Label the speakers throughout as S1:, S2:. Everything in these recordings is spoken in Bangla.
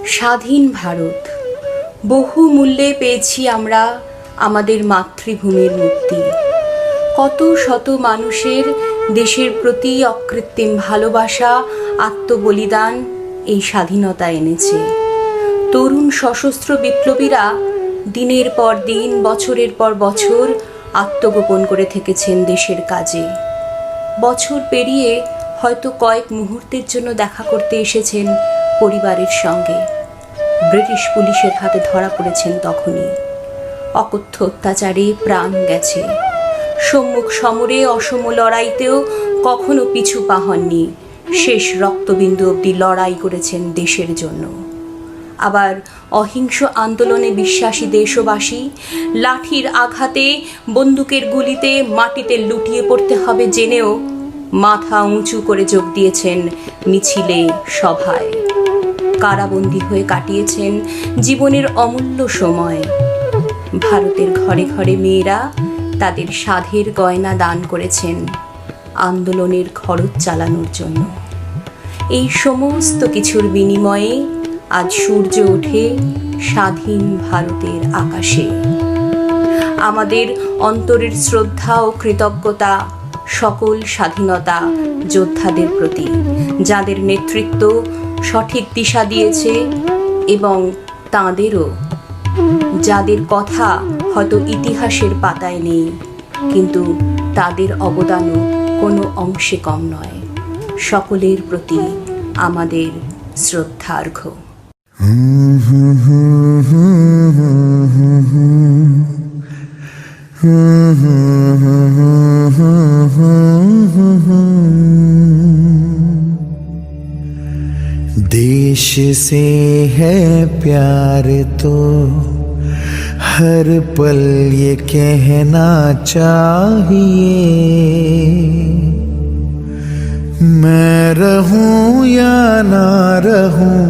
S1: স্বাধীন ভারত, বহু মূল্যে পেয়েছি আমরা আমাদের মাতৃভূমির মুক্তি। কত শত মানুষের দেশের প্রতি অকৃত্রিম ভালোবাসা, আত্মবলিদান এই স্বাধীনতা এনেছে। তরুণ সশস্ত্র বিপ্লবীরা দিনের পর দিন, বছরের পর বছর আত্মগোপন করে থেকেছেন দেশের কাজে। বছর পেরিয়ে হয়তো কয়েক মুহূর্তের জন্য দেখা করতে এসেছেন পরিবারের সঙ্গে। ব্রিটিশ পুলিশের হাতে ধরা পড়েছেন তখনই। অকথ্য অত্যাচারে প্রাণ গেছে। সম্মুখ সমরে, অসম লড়াইতেও কখনো পিছু পা হননি। শেষ রক্তবিন্দু অবধি লড়াই করেছেন দেশের জন্য। আবার অহিংস আন্দোলনে বিশ্বাসী দেশবাসী লাঠির আঘাতে, বন্দুকের গুলিতে মাটিতে লুটিয়ে পড়তে হবে জেনেও মাথা উঁচু করে যোগ দিয়েছেন মিছিলে, সভায়। কারাবন্দী হয়ে কাটিয়েছেন জীবনের অমূল্য সময়। ভারতের ঘরে ঘরে মেয়েরা তাদের সাধের গয়না দান করেছেন আন্দোলনের খরচ চালানোর জন্য। এই সমস্ত কিছুর বিনিময়ে আজ সূর্য ওঠে স্বাধীন ভারতের আকাশে। আমাদের অন্তরের শ্রদ্ধা ও কৃতজ্ঞতা সকল স্বাধীনতা যোদ্ধাদের প্রতি, যাদের নেতৃত্ব সঠিক দিশা দিয়েছে, এবং তাঁদেরও যাদের কথা হয়তো ইতিহাসের পাতায় নেই, কিন্তু তাদের অবদানও কোনো অংশে কম নয়। সকলের প্রতি আমাদের শ্রদ্ধার্ঘ।
S2: देश से है प्यार तो हर पल ये कहना चाहिए, मैं रहूं या ना रहूं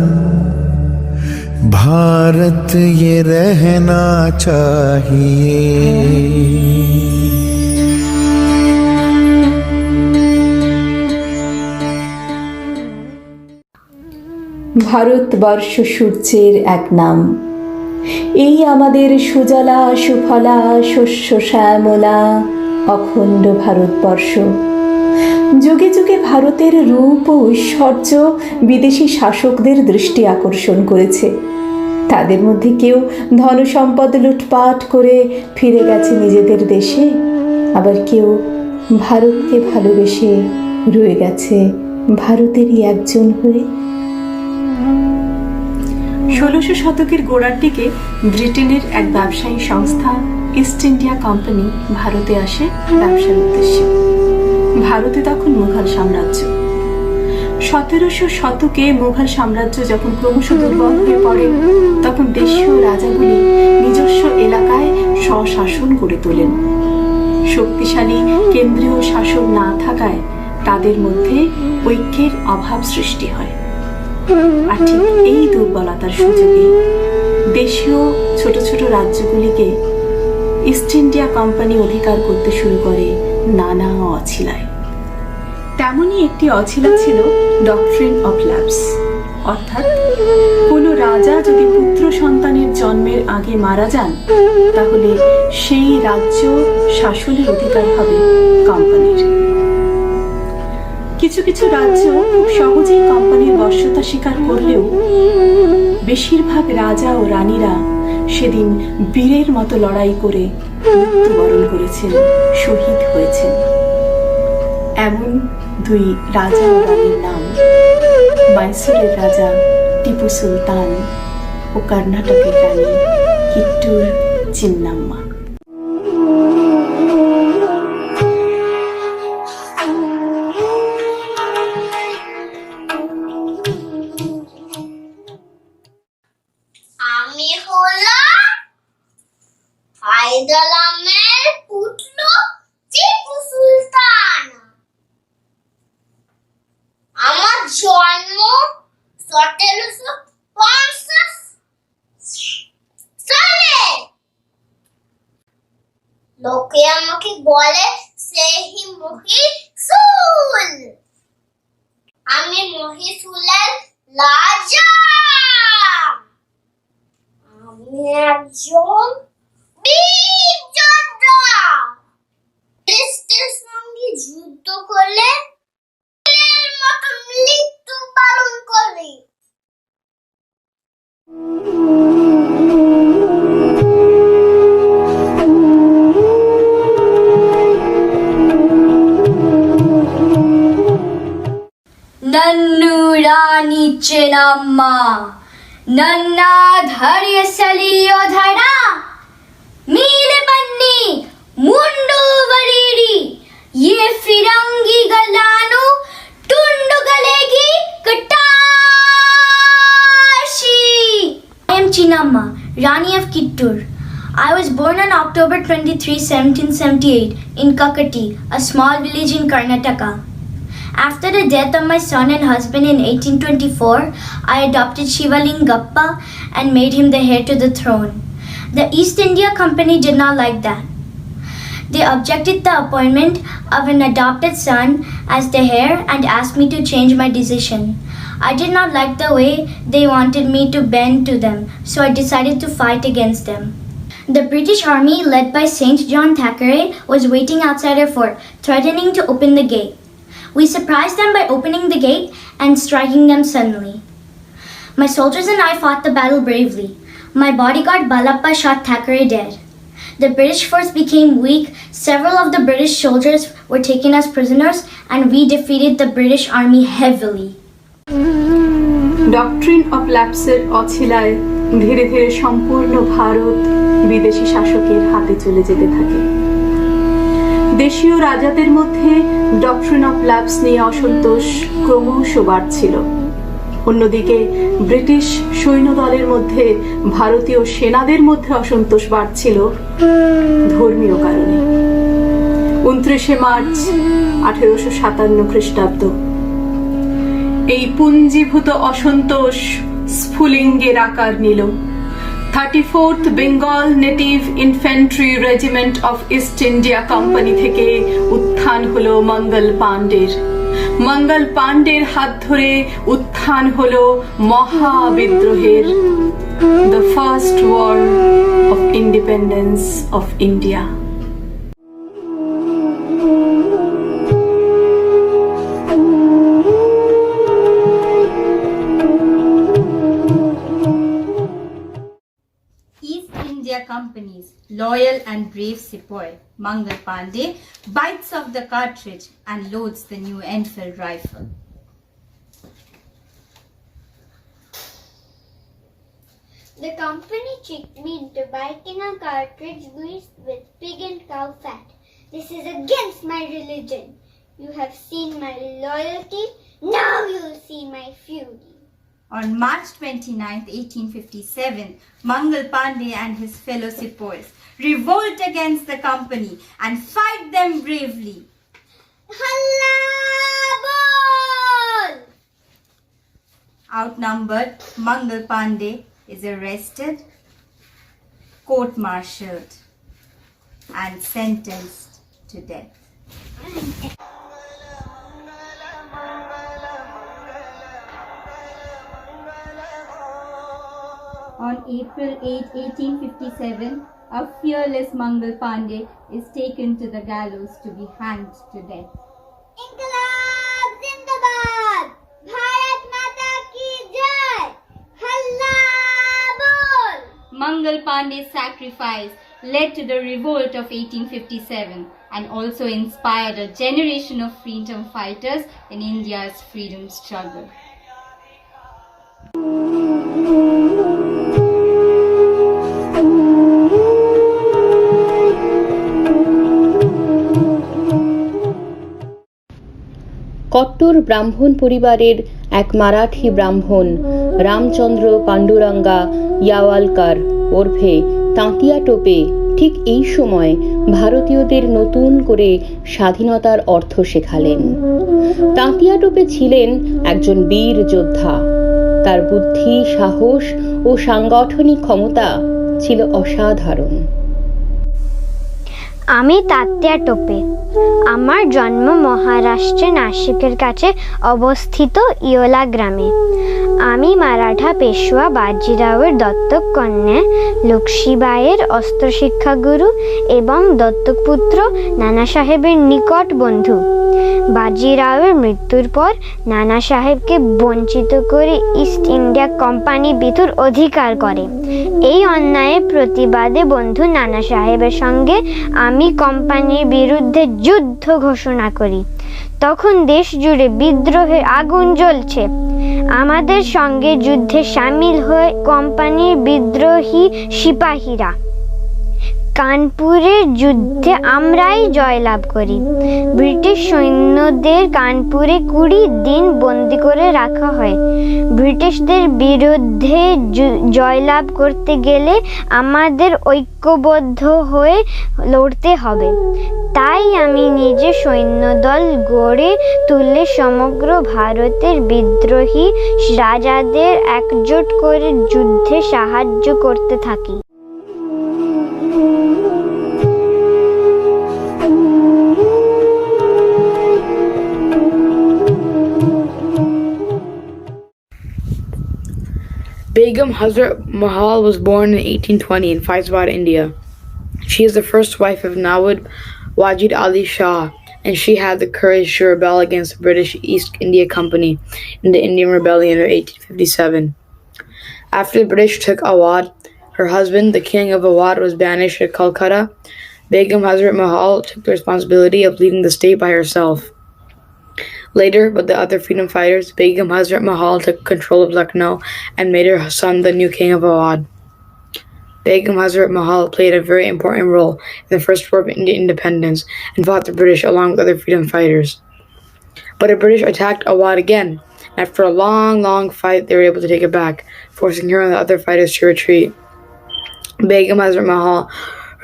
S2: भारत ये रहना चाहिए।
S3: ভারতবর্ষ সূর্যের এক নাম। এই আমাদের সুজলা সুফলা শস্য শ্যামলা অখণ্ড ভারতবর্ষ। যুগে যুগে ভারতের রূপ ও ঐশ্বর্য বিদেশি শাসকদের দৃষ্টি আকর্ষণ করেছে। তাদের মধ্যে কেউ ধনসম্পদ লুটপাট করে ফিরে গেছে নিজেদের দেশে, আবার কেউ ভারতকে ভালোবেসে রয়ে গেছে ভারতেরই একজন হয়ে।
S4: 1600 শতকের গোড়ার দিকে ব্রিটেনের এক ব্যবসায়ী সংস্থা ইস্ট ইন্ডিয়া কোম্পানি ভারতে আসে ব্যবসার উদ্দেশ্যে। ভারতে তখন মুঘল সাম্রাজ্য। 1700 শতকে মুঘল সাম্রাজ্য যখন ক্রমশ দুর্বল হয়ে পড়ে, তখন দেশীয় রাজাগুলি নিজস্ব এলাকায় স্বশাসন গড়ে তোলেন। শক্তিশালী কেন্দ্রীয় শাসন না থাকায় তাদের মধ্যে ঐক্যের অভাব সৃষ্টি হয়। আর ঠিক এই দুর্বলতার সুযোগে দেশীয় ছোট ছোট রাজ্যগুলিকে ইস্ট ইন্ডিয়া কোম্পানি অধিকার করতে শুরু করে নানা অছিলায়। তেমনই একটি অছিলা ছিল ডক্ট্রিন অফ ল্যাপস, অর্থাৎ কোনো রাজা যদি পুত্র সন্তানের জন্মের আগে মারা যান, তাহলে সেই রাজ্য শাসনের অধিকার হবে কোম্পানির। কিছু কিছু রাজ্য খুব সহজেই কোম্পানির বশ্যতা স্বীকার করলেও বেশিরভাগ রাজা ও রানীরা সেদিন বীরের মতো লড়াই করে মৃত্যুবরণ করেছেন, শহীদ হয়েছেন। এমন দুই রাজা ও রানীর নাম মাইসুরের রাজা টিপু সুলতান ও কর্ণাটকের রানী কিট্টুর চিন্নাম্মা।
S5: হায়দারামের পুত্র টিপু সুলতান। আমার জন্ম 1750 সালে। লোকে আমাকে বলে সেই মহিষুল। আমি মহিষুলের রাজা। আমি একজন বীর যোদ্ধা। দেশের সঙ্গে যুদ্ধ করলে এর মতো মৃত্যু পালন করি।
S6: నన్ను రానిచ్చెనమ్మా నన్న ధైర్యశలియోధడా మీలపన్ని ముండువరిడి ఏ ఫిరంగి గలాను టుండుగలేగి కటాషి I am Chinamma, Rani of Kittur. I was born on October 23, 1778 in Kakati, a small village in Karnataka. After the death of my son and husband in 1824, I adopted Shivalingappa and made him the heir to the throne. The East India Company did not like that. They objected the appointment of an adopted son as the heir and asked me to change my decision. I did not like the way they wanted me to bend to them, so I decided to fight against them. The British army, led by St. John Thackeray, was waiting outside our fort, threatening to open the gate. We surprised them by opening the gate and striking them suddenly. My soldiers and I fought the battle bravely. My bodyguard Balappa shot Thackeray dead. The British force became weak, several of the British soldiers were taken as prisoners, and we defeated the British army heavily.
S4: Doctrine of ল্যাপসের অছিলায় ধীরে ধীরে সম্পূর্ণ ভারত বিদেশি শাসকের হাতে চলে যেতে থাকে। দেশীয় রাজাদের মধ্যে ডক্ট্রিন অফ ল্যাপস নিয়ে অসন্তোষ ক্রমশ বাড়ছিল। অন্যদিকে ব্রিটিশ সৈন্যদলের মধ্যে ভারতীয় সেনাদের মধ্যে অসন্তোষ বাড়ছিল ধর্মীয় কারণে। 29 মার্চ 1857 খ্রিস্টাব্দ এই পুঞ্জীভূত অসন্তোষ স্ফুলিঙ্গের আকার নিল। 34th Bengal native infantry regiment of east India company থেকে উত্থান হলো মঙ্গল পাণ্ডের। মঙ্গল পাণ্ডের হাত ধরে উত্থান হলো মহাবিদ্রোহের, the first war of independence of India.
S7: East India Company's loyal and brave sepoy, Mangal Pandey, bites off the cartridge and loads the new Enfield rifle.
S8: The company tricked me into biting a cartridge greased with pig and cow fat. This is against my religion. You have seen my loyalty, now you'll see my fury.
S7: On March 29, 1857, Mangal Pandey and his fellow sepoys revolt against the company and fight them bravely.
S8: Allah Bol!
S7: Outnumbered, Mangal Pandey is arrested, court-martialed, and sentenced to death. On April 8, 1857, a fearless Mangal Pandey is taken to the gallows to be hanged to death.
S8: Inqilab Zindabad! Bharat Mata ki jai! Allah Bol!
S7: Mangal Pandey's sacrifice led to the revolt of 1857 and also inspired a generation of freedom fighters in India's freedom struggle.
S1: কট্টর ব্রাহ্মণ পরিবারের এক মারাঠি ব্রাহ্মণ রামচন্দ্র পাণ্ডুরাঙ্গা ইয়াওয়ালকার ওরফে তাঁতিয়া টোপে ঠিক এই সময় ভারতীয়দের নতুন করে স্বাধীনতার অর্থ শেখালেন। তাঁতিয়া টোপে ছিলেন একজন বীর যোদ্ধা। তার বুদ্ধি, সাহস ও সাংগঠনিক ক্ষমতা ছিল অসাধারণ।
S8: আমি তাঁতিয়া টোপে
S9: আমার জন্ম মহারাষ্ট্রের নাসিকের কাছে অবস্থিত ইয়োলা গ্রামে। আমি মারাঠা পেশোয়া বাজিরাওয়ের দত্তক কন্যা লক্ষ্মীবাইয়ের অস্ত্রশিক্ষাগুরু এবং দত্তক পুত্র নানা সাহেবের নিকট বন্ধু। বাজিরাওয়ের মৃত্যুর পর নানা সাহেবকে বঞ্চিত করে ইস্ট ইন্ডিয়া কোম্পানি বিধুর অধিকার করে। এই অন্যায়ের প্রতিবাদে বন্ধু নানা সাহেবের সঙ্গে আমি কোম্পানির বিরুদ্ধে যুদ্ধ ঘোষণা করি। তখন দেশ জুড়ে বিদ্রোহের আগুন জ্বলছে। আমাদের সঙ্গে যুদ্ধে সামিল হয়ে কোম্পানির বিদ্রোহী সিপাহীরা। কানপুরের যুদ্ধে আমরাই জয়লাভ করি। ব্রিটিশ সৈন্যদের কানপুরে 20 দিন বন্দি করে রাখা হয়। ব্রিটিশদের বিরুদ্ধে জয়লাভ করতে গেলে আমাদের ঐক্যবদ্ধ হয়ে লড়তে হবে। তাই আমি নিজে সৈন্যদল গড়ে তুলে সমগ্র ভারতের বিদ্রোহী রাজাদের একজোট করে যুদ্ধে সাহায্য করতে থাকি।
S10: Begum Hazrat Mahal was born in 1820 in Faizabad, India. She is the first wife of Nawab Wajid Ali Shah, and she had the courage to rebel against the British East India Company in the Indian Rebellion of 1857. After the British took Awadh, her husband, the King of Awadh, was banished to Calcutta. Begum Hazrat Mahal took the responsibility of leading the state by herself. Later, with the other freedom fighters, Begum Hazrat Mahal took control of Lucknow and made her son the new king of Awadh. Begum Hazrat Mahal played a very important role in the first war of Indian independence and fought the British along with other freedom fighters. But the British attacked Awadh again, and after a long fight, they were able to take it back, forcing her and the other fighters to retreat. Begum Hazrat Mahal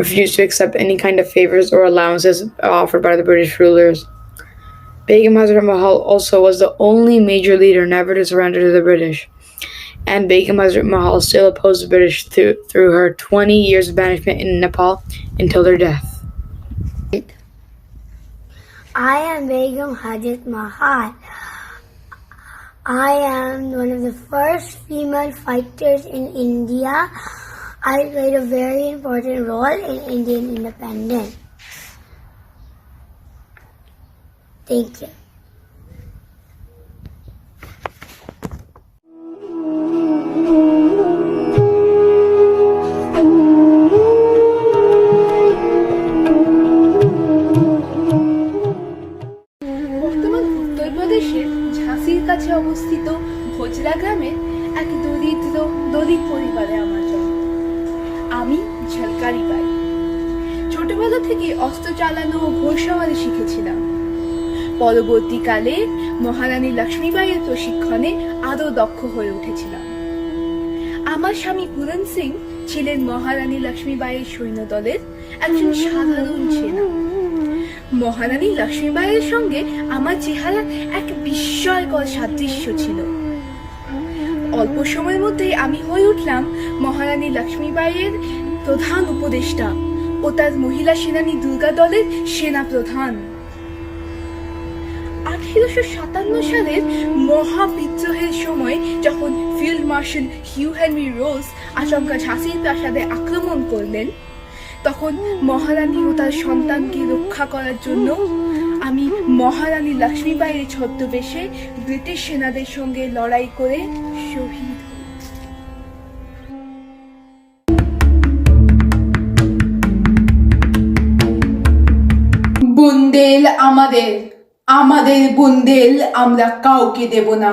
S10: refused to accept any kind of favors or allowances offered by the British rulers. Begum Hazrat Mahal also was the only major leader never to surrender to the British. And Begum Hazrat Mahal still opposed the British through her 20 years of banishment in Nepal until their death.
S11: I am Begum Hazrat Mahal. I am one of the first female fighters in India. I played a very important role in Indian independence. Thank you.
S12: বর্তমান উত্তরপ্রদেশের ঝাঁসির কাছে অবস্থিত ভোজরা গ্রামের এক দরিদ্র দলিত পরিবারে আমার জন্ম। আমি ঝলকারি বাই। ছোটবেলা থেকে অস্ত্র চালানো ও ঘোড়সওয়ারি শিখেছিলাম। পরবর্তীকালে মহারানী লক্ষ্মীবাইয়ের প্রশিক্ষণে আরও দক্ষ হয়ে উঠেছিলাম। আমার স্বামী পুরন সিং ছিলেন মহারানী লক্ষ্মীবাইয়ের সৈন্যদলের একজন সাধারণ সেনা। মহারানী লক্ষ্মীবাইয়ের সঙ্গে আমার চেহারা এক বিস্ময়কর সাদৃশ্য ছিল। অল্প সময়ের মধ্যেই আমি হয়ে উঠলাম মহারানী লক্ষ্মীবাইয়ের প্রধান উপদেষ্টা ও তার মহিলা সেনানী দুর্গা দলের সেনা প্রধান। 1857 সালের মহাবিদ্রোহের সময় যখন ফিল্ড মার্শাল হিউ হেনরি রোজ আচমকা ঝাঁসির প্রাসাদে আক্রমণ করলেন, তখন মহারানী ও তার সন্তানকে রক্ষা করার জন্য আমি মহারানী লক্ষ্মীবাইয়ের ছদ্মবেশে ব্রিটিশ সেনাদের সঙ্গে লড়াই করে শহীদ হই। বুন্দেল আমাদের, আমাদের বুন্দেল আমরা কাউকে দেব না।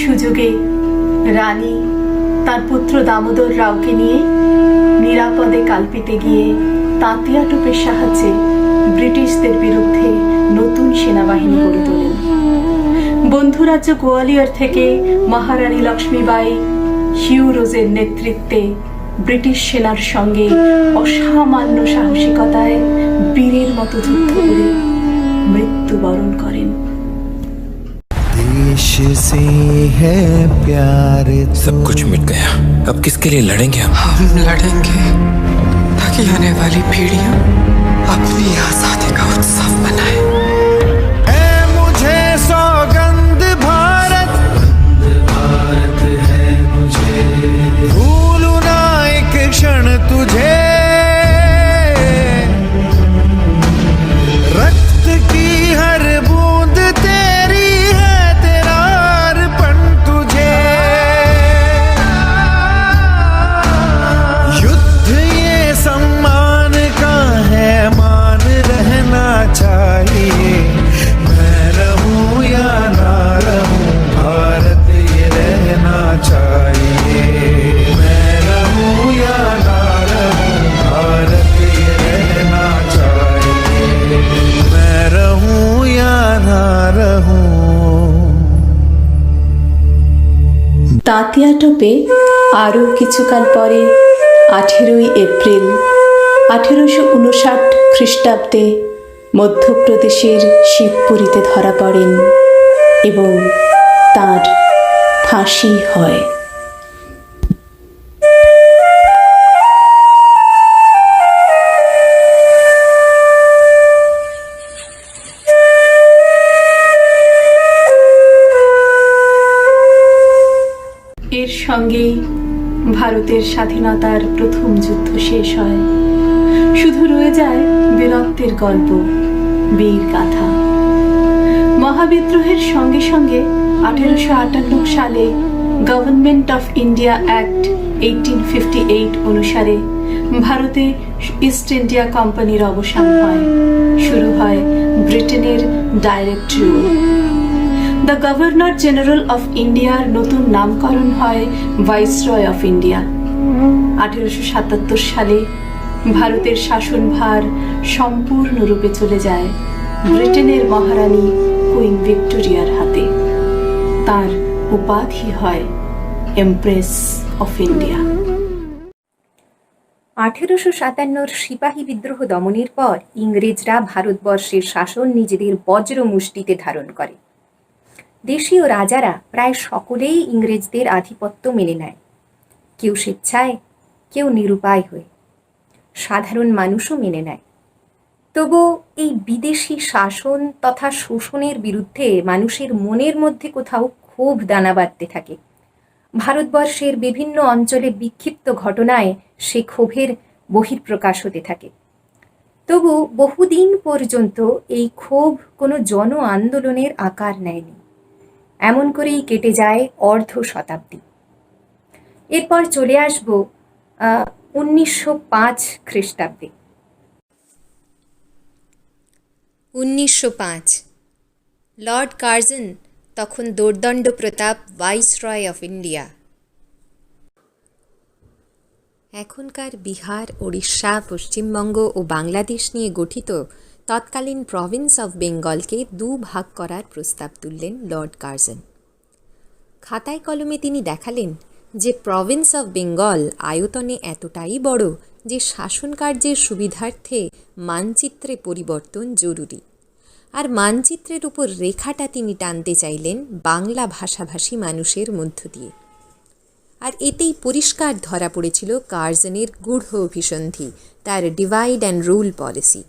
S4: সুযোগে রানী তার পুত্র দামোদর রাওকে নিয়ে নিরাপদে কালপিতে গিয়ে তাঁতিয়া টোপের সাহায্যে ব্রিটিশদের বিরুদ্ধে নতুন সেনাবাহিনী গড়ে তোলেন। বন্ধুরাজ্য গোয়ালিয়র থেকে মহারানী লক্ষ্মীবাই হিউ রোজের নেতৃত্বে ব্রিটিশ সেনার সঙ্গে অসামান্য সাহসিকতায় বীরের মতো যুদ্ধ করে মৃত্যুবরণ করেন।
S2: देश से है प्यार
S13: सब कुछ मिट गया, अब किसके लिए लड़ेंगे हम लड़ेंगे ताकि आने वाली पीढ़ियां अपनी आजादी का उत्सव मनाए।
S2: मुझे सौगंध भारत है मुझे, भूलू ना एक क्षण तुझे, रक्त की हर बूंद तेरी है, तेरा अर्पण तुझे। युद्ध ये सम्मान का है, मान रहना चाहिए, मैं रहूं या ना रहूं, भारत ये रहना चाहिए, मैं रहूं या ना रहूं, भारत ये रहना चाहिए, मैं रहूं या ना रहूं।
S3: তাঁতিয়া টোপে আরও কিছুকাল পরে 18ই এপ্রিল 1859 খ্রিস্টাব্দে মধ্যপ্রদেশের শিবপুরীতে ধরা পড়েন এবং তাঁর ফাঁসি হয়।
S4: এর সঙ্গেই ভারতের স্বাধীনতার প্রথম যুদ্ধ শেষ হয়। শুধু রয়ে যায় বীরত্বের গল্প, বীর গাথা। মহাবিদ্রোহের সঙ্গে সঙ্গে 1858 সালে গভর্নমেন্ট অফ ইন্ডিয়া অ্যাক্ট 1858 অনুসারে ভারতে ইস্ট ইন্ডিয়া কোম্পানির অবসান হয়। শুরু হয় ব্রিটেনের direct rule. The governor general of ইন্ডিয়ার নতুন নামকরণ হয় ভাইসরয় অফ ইন্ডিয়া। 1877 সালে ভারতের শাসনভার সম্পূর্ণরূপে চলে যায় ব্রিটেনের মহারানী কুইন ভিক্টোরিয়ার হাতে। তার উপাধি হয় এমপ্রেস অফ ইন্ডিয়া।
S14: 1857 সিপাহী বিদ্রোহ দমনের পর ইংরেজরা ভারতবর্ষের শাসন নিজেদের বজ্র মুষ্টিতে ধারণ করে। দেশীয় রাজারা প্রায় সকলেই ইংরেজদের আধিপত্য মেনে নেয়, কেউ স্বেচ্ছায়, কেউ নিরুপায় হয়ে। সাধারণ মানুষও মেনে নেয়। তবু এই বিদেশি শাসন তথা শোষণের বিরুদ্ধে মানুষের মনের মধ্যে কোথাও ক্ষোভ দানা বাঁধতে থাকে। ভারতবর্ষের বিভিন্ন অঞ্চলে বিক্ষিপ্ত ঘটনায় সে ক্ষোভের বহিঃপ্রকাশ হতে থাকে। তবু বহুদিন পর্যন্ত এই ক্ষোভ কোনো জন আন্দোলনের আকার নেয়নি। এমন করেই কেটে যায় অর্ধ শতাব্দী। এরপর চলে আসব 1905 খ্রিস্টাব্দে।
S15: 1905 লর্ড কার্জন তখন দোর্দণ্ড প্রতাপ ভাইসরয় অফ ইন্ডিয়া। এখনকার বিহার, ওড়িশা, পশ্চিমবঙ্গ ও বাংলাদেশ নিয়ে গঠিত তৎকালীন প্রভিন্স অফ বেঙ্গলকে দুভাগ করার প্রস্তাব তুললেন লর্ড কার্জন। খাতায় কলমে তিনি দেখালেন যে প্রভিন্স অফ বেঙ্গল আয়তনে এতটাই বড় যে শাসন কার্যের সুবিধার্থে মানচিত্রে পরিবর্তন জরুরি। আর মানচিত্রের উপর রেখাটা তিনি টানতে চাইলেন বাংলা ভাষাভাষী মানুষের মধ্য দিয়ে। আর এতেই পরিষ্কার ধরা পড়েছিল কার্জনের গূঢ় অভিসন্ধি, তার ডিভাইড অ্যান্ড রুল পলিসি।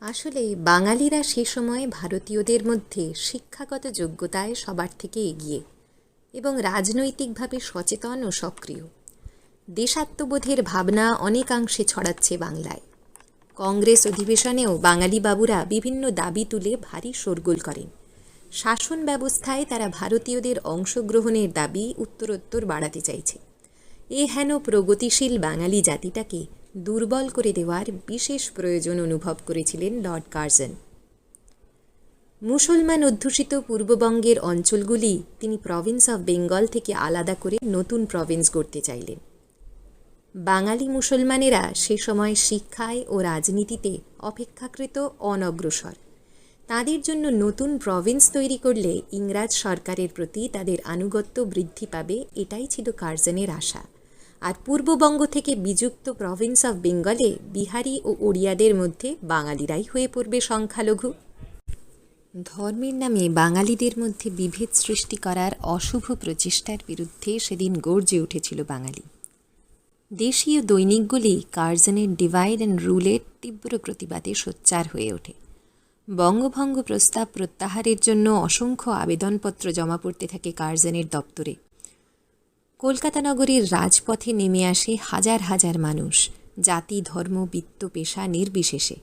S15: আসলে বাঙালিরা সে সময় ভারতীয়দের মধ্যে শিক্ষাগত যোগ্যতায় সবার থেকে এগিয়ে এবং রাজনৈতিকভাবে সচেতন ও সক্রিয়। দেশাত্মবোধের ভাবনা অনেকাংশে ছড়াচ্ছে বাংলায়। কংগ্রেস অধিবেশনেও বাঙালি বাবুরা বিভিন্ন দাবি তুলে ভারী শোরগোল করেন। শাসন ব্যবস্থায় তারা ভারতীয়দের অংশগ্রহণের দাবি উত্তরোত্তর বাড়াতে চাইছে। এ হেন প্রগতিশীল বাঙালি জাতিটাকে দুর্বল করে দেওয়ার বিশেষ প্রয়োজন অনুভব করেছিলেন লর্ড কার্জন। মুসলমান অধ্যুষিত পূর্ববঙ্গের অঞ্চলগুলি তিনি প্রভিন্স অফ বেঙ্গল থেকে আলাদা করে নতুন প্রভিন্স গড়তে চাইলেন। বাঙালি মুসলমানেরা সে সময় শিক্ষায় ও রাজনীতিতে অপেক্ষাকৃত অনগ্রসর। তাদের জন্য নতুন প্রভিন্স তৈরি করলে ইংরাজ সরকারের প্রতি তাদের আনুগত্য বৃদ্ধি পাবে, এটাই ছিল কার্জনের আশা। আর পূর্ববঙ্গ থেকে বিযুক্ত প্রভিন্স অফ বেঙ্গলে বিহারি ও ওড়িয়াদের মধ্যে বাঙালিরাই হয়ে পড়বে সংখ্যালঘু। ধর্মের নামে বাঙালিদের মধ্যে বিভেদ সৃষ্টি করার অশুভ প্রচেষ্টার বিরুদ্ধে সেদিন গর্জে উঠেছিল বাঙালি। দেশীয় দৈনিকগুলি কার্জনের ডিভাইড অ্যান্ড রুলের তীব্র প্রতিবাদে সোচ্চার হয়ে ওঠে। বঙ্গভঙ্গ প্রস্তাব প্রত্যাহারের জন্য অসংখ্য আবেদনপত্র জমা পড়তে থাকে কার্জনের দপ্তরে। কলকাতা নগরীর রাজপথে নেমে আসে হাজার হাজার মানুষ, জাতি, ধর্ম, বিত্ত, পেশা নির্বিশেষে।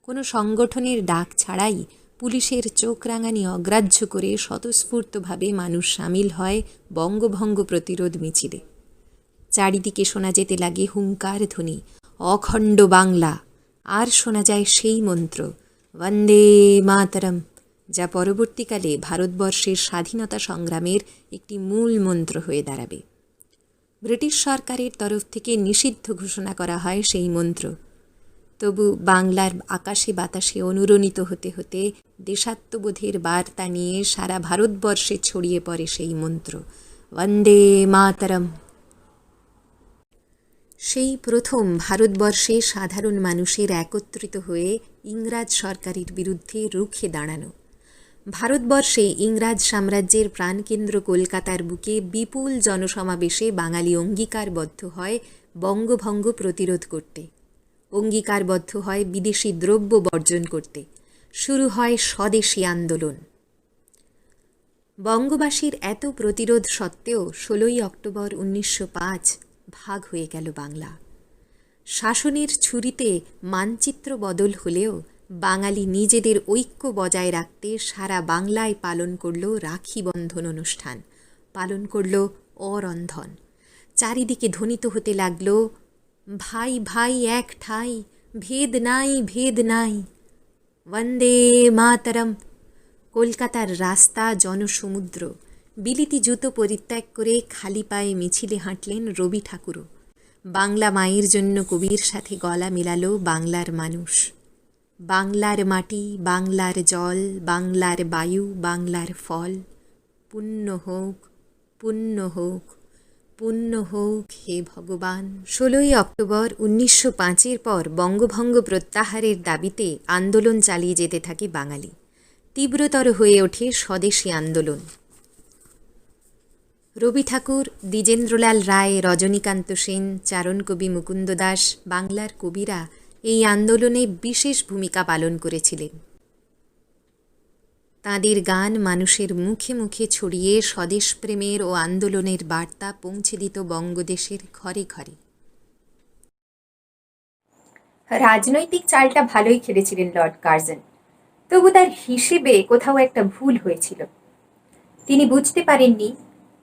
S15: কোনো সংগঠনের ডাক ছাড়াই পুলিশের চোখ রাঙানি অগ্রাহ্য করে স্বতঃস্ফূর্তভাবে মানুষ সামিল হয় বঙ্গভঙ্গ প্রতিরোধ মিছিলে। চারিদিকে শোনা যেতে লাগে হুঙ্কার ধ্বনি, অখণ্ড বাংলা, আর শোনা যায় সেই মন্ত্র বন্দে মাতরম, যা পরবর্তীকালে ভারতবর্ষের স্বাধীনতা সংগ্রামের একটি মূল মন্ত্র হয়ে দাঁড়াবে। ব্রিটিশ সরকারের তরফ থেকে নিষিদ্ধ ঘোষণা করা হয় সেই মন্ত্র, তবু বাংলার আকাশে বাতাসে অনুরণিত হতে হতে দেশাত্মবোধের বার্তা নিয়ে সারা ভারতবর্ষে ছড়িয়ে পড়ে সেই মন্ত্র বন্দে মাতরম। সেই প্রথম ভারতবর্ষে সাধারণ মানুষের একত্রিত হয়ে ইংরাজ সরকারের বিরুদ্ধে রুখে দাঁড়ানো। ভারতবর্ষে ইংরাজ সাম্রাজ্যের প্রাণকেন্দ্র কলকাতার বুকে বিপুল জনসমাবেশে বাঙালি অঙ্গীকারবদ্ধ হয় বঙ্গভঙ্গ প্রতিরোধ করতে, অঙ্গীকারবদ্ধ হয় বিদেশি দ্রব্য বর্জন করতে। শুরু হয় স্বদেশী আন্দোলন। বঙ্গবাসীর এত প্রতিরোধ সত্ত্বেও 16ই অক্টোবর 1905 ভাগ হয়ে গেল বাংলা। শাসনের ছুরিতে মানচিত্র বদল হলেও বাঙালি নিজেদের ঐক্য বজায় রাখতে সারা বাংলায় পালন করল রাখি বন্ধন অনুষ্ঠান, পালন করল অরন্ধন। চারিদিকে ধ্বনিত হতে লাগল ভাই ভাই এক ঠাই, ভেদ নাই ভেদ নাই, বন্দে মাতরম। কলকাতার রাস্তা জনসমুদ্র। বিলিতি জুতো পরিত্যাগ করে খালি পায়ে মিছিলে হাঁটলেন রবি ঠাকুরও। বাংলা মায়ের জন্য কবির সাথে গলা মেলালো বাংলার মানুষ। বাংলার মাটি, বাংলার জল, বাংলার বায়ু, বাংলার ফল, পুণ্য হোক, পুণ্য হোক, পুণ্য হোক হে ভগবান। 16ই অক্টোবর 1905 পর বঙ্গভঙ্গ প্রত্যাহারের দাবিতে আন্দোলন চালিয়ে যেতে থাকে বাঙালি। তীব্রতর হয়ে ওঠে স্বদেশী আন্দোলন। রবি ঠাকুর, দ্বিজেন্দ্রলাল রায়, রজনীকান্ত সেন, চারণকবি মুকুন্দ দাস, বাংলার কবিরা এই আন্দোলনে বিশেষ ভূমিকা পালন করেছিলেন। তাঁদের গান মানুষের মুখে মুখে ছড়িয়ে স্বদেশপ্রেমের ও আন্দোলনের বার্তা পৌঁছে দিত বঙ্গদেশের ঘরে ঘরে।
S14: রাজনৈতিক চালটা ভালোই খেলেছিলেন লর্ড কার্জন, তবু তার হিসেবে কোথাও একটা ভুল হয়েছিল। তিনি বুঝতে পারেননি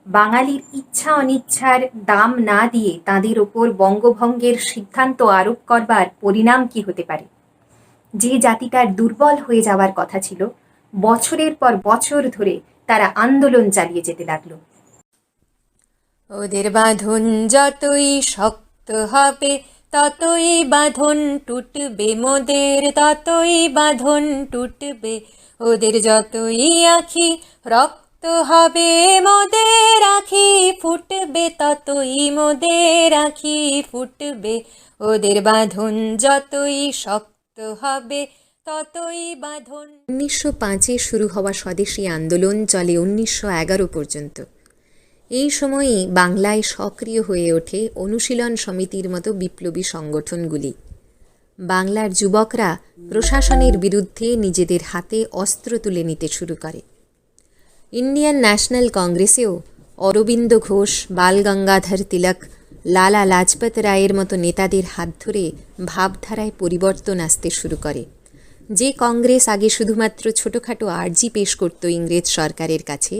S14: বাঙালির ইচ্ছা অনিচ্ছার দাম না দিয়ে তাদের ওপর বঙ্গভঙ্গের সিদ্ধান্ত আরোপ করবার পরিণাম কি হতে পারে। যে জাতিটার দুর্বল হয়ে যাওয়ার কথা ছিল, বছরের পর বছর ধরে তারা আন্দোলন চালিয়ে যেতে লাগলো।
S15: ওদের বাঁধন যতই শক্ত হবে ততই বাঁধন টুটবে, মোদের ততই বাঁধন টুটবে। ওদের যতই আঁখি রক্ত হবে মোদের আঁখি ফুটবে, ততই মোদের আঁখি ফুটবে। ওদের বাঁধন যতই শক্ত হবে ততই বাঁধন। 1905 শুরু হওয়া স্বদেশী আন্দোলন চলে 1911 পর্যন্ত। এই সময়েই বাংলায় সক্রিয় হয়ে ওঠে অনুশীলন সমিতির মতো বিপ্লবী সংগঠনগুলি। বাংলার যুবকরা প্রশাসনের বিরুদ্ধে নিজেদের হাতে অস্ত্র তুলে নিতে শুরু করে। ইন্ডিয়ান ন্যাশনাল কংগ্রেসেও অরবিন্দ ঘোষ, বাল গঙ্গাধর তিলক, লালা লাজপত রায়ের মতো নেতাদের হাত ধরে ভাবধারায় পরিবর্তন আসতে শুরু করে। যে কংগ্রেস আগে শুধুমাত্র ছোটোখাটো আর্জি পেশ করত ইংরেজ সরকারের কাছে,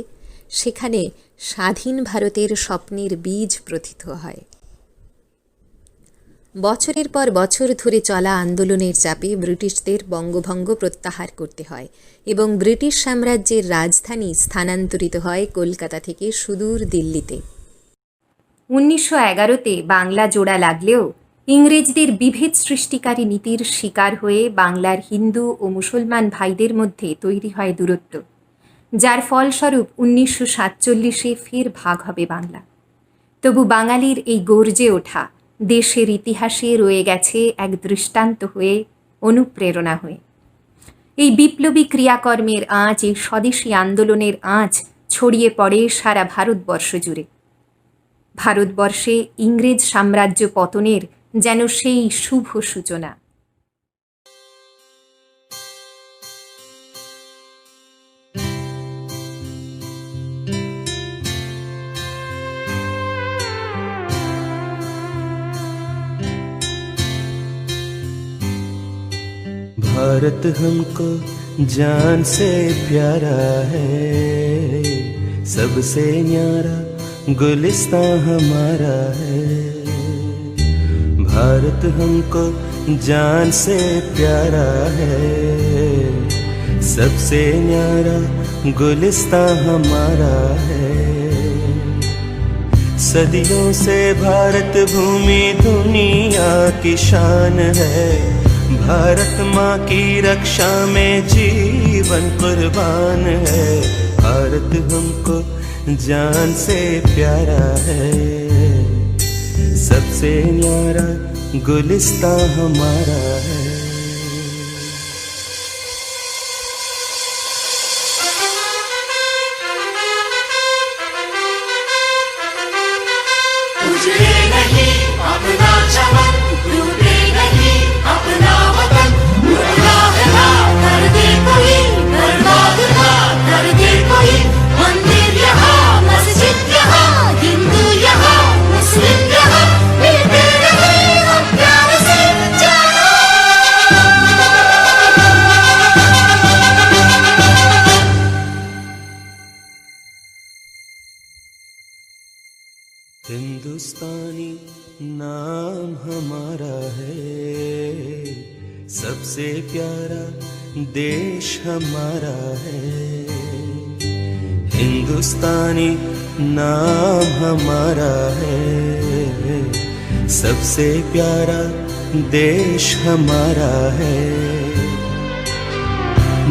S15: সেখানে স্বাধীন ভারতের স্বপ্নের বীজ প্রথিত হয়। বছরের পর বছর ধরে চলা আন্দোলনের চাপে ব্রিটিশদের বঙ্গভঙ্গ প্রত্যাহার করতে হয় এবং ব্রিটিশ সাম্রাজ্যের রাজধানী স্থানান্তরিত হয় কলকাতা থেকে সুদূর দিল্লিতে।
S14: 1911-তে বাংলা জোড়া লাগলেও ইংরেজদের বিভেদ সৃষ্টিকারী নীতির শিকার হয়ে বাংলার হিন্দু ও মুসলমান ভাইদের মধ্যে তৈরি হয় দূরত্ব, যার ফলস্বরূপ 1947-এ ফের ভাগ হবে বাংলা। তবু বাঙালির এই গর্জে ওঠা দেশের ইতিহাসে রয়ে গেছে এক দৃষ্টান্ত হয়ে, অনুপ্রেরণা হয়ে। এই বিপ্লবী ক্রিয়াকর্মের আঁচ, এই স্বদেশী আন্দোলনের আঁচ ছড়িয়ে পড়ে সারা ভারতবর্ষ জুড়ে। ভারতবর্ষে ইংরেজ সাম্রাজ্য পতনের যেন সেই শুভ সূচনা।
S2: भारत हमको जान से प्यारा है, सबसे न्यारा गुलिस्तां हमारा है। भारत हमको जान से प्यारा है, सबसे न्यारा गुलिस्तां हमारा है। सदियों से भारत भूमि दुनिया की शान है, भारत माँ की रक्षा में जीवन कुर्बान है। भारत हमको जान से प्यारा है, सबसे न्यारा गुलिस्तां हमारा है।
S16: उजड़े नहीं अपना चमन, टूटे नहीं अपना वतन, मुर्दा है ना कर दे कोई, बर्बाद ना कर दे कोई। मंदिर यहाँ, मस्जिद यहाँ, हिंदू यहाँ, मुस्लिम यहाँ, मिलते रहे हम प्यार से जाना।
S2: हिंदुस्तानी नाम हमारा है, सबसे प्यारा देश हमारा है। हिंदुस्तानी नाम हमारा है, सबसे प्यारा देश हमारा है।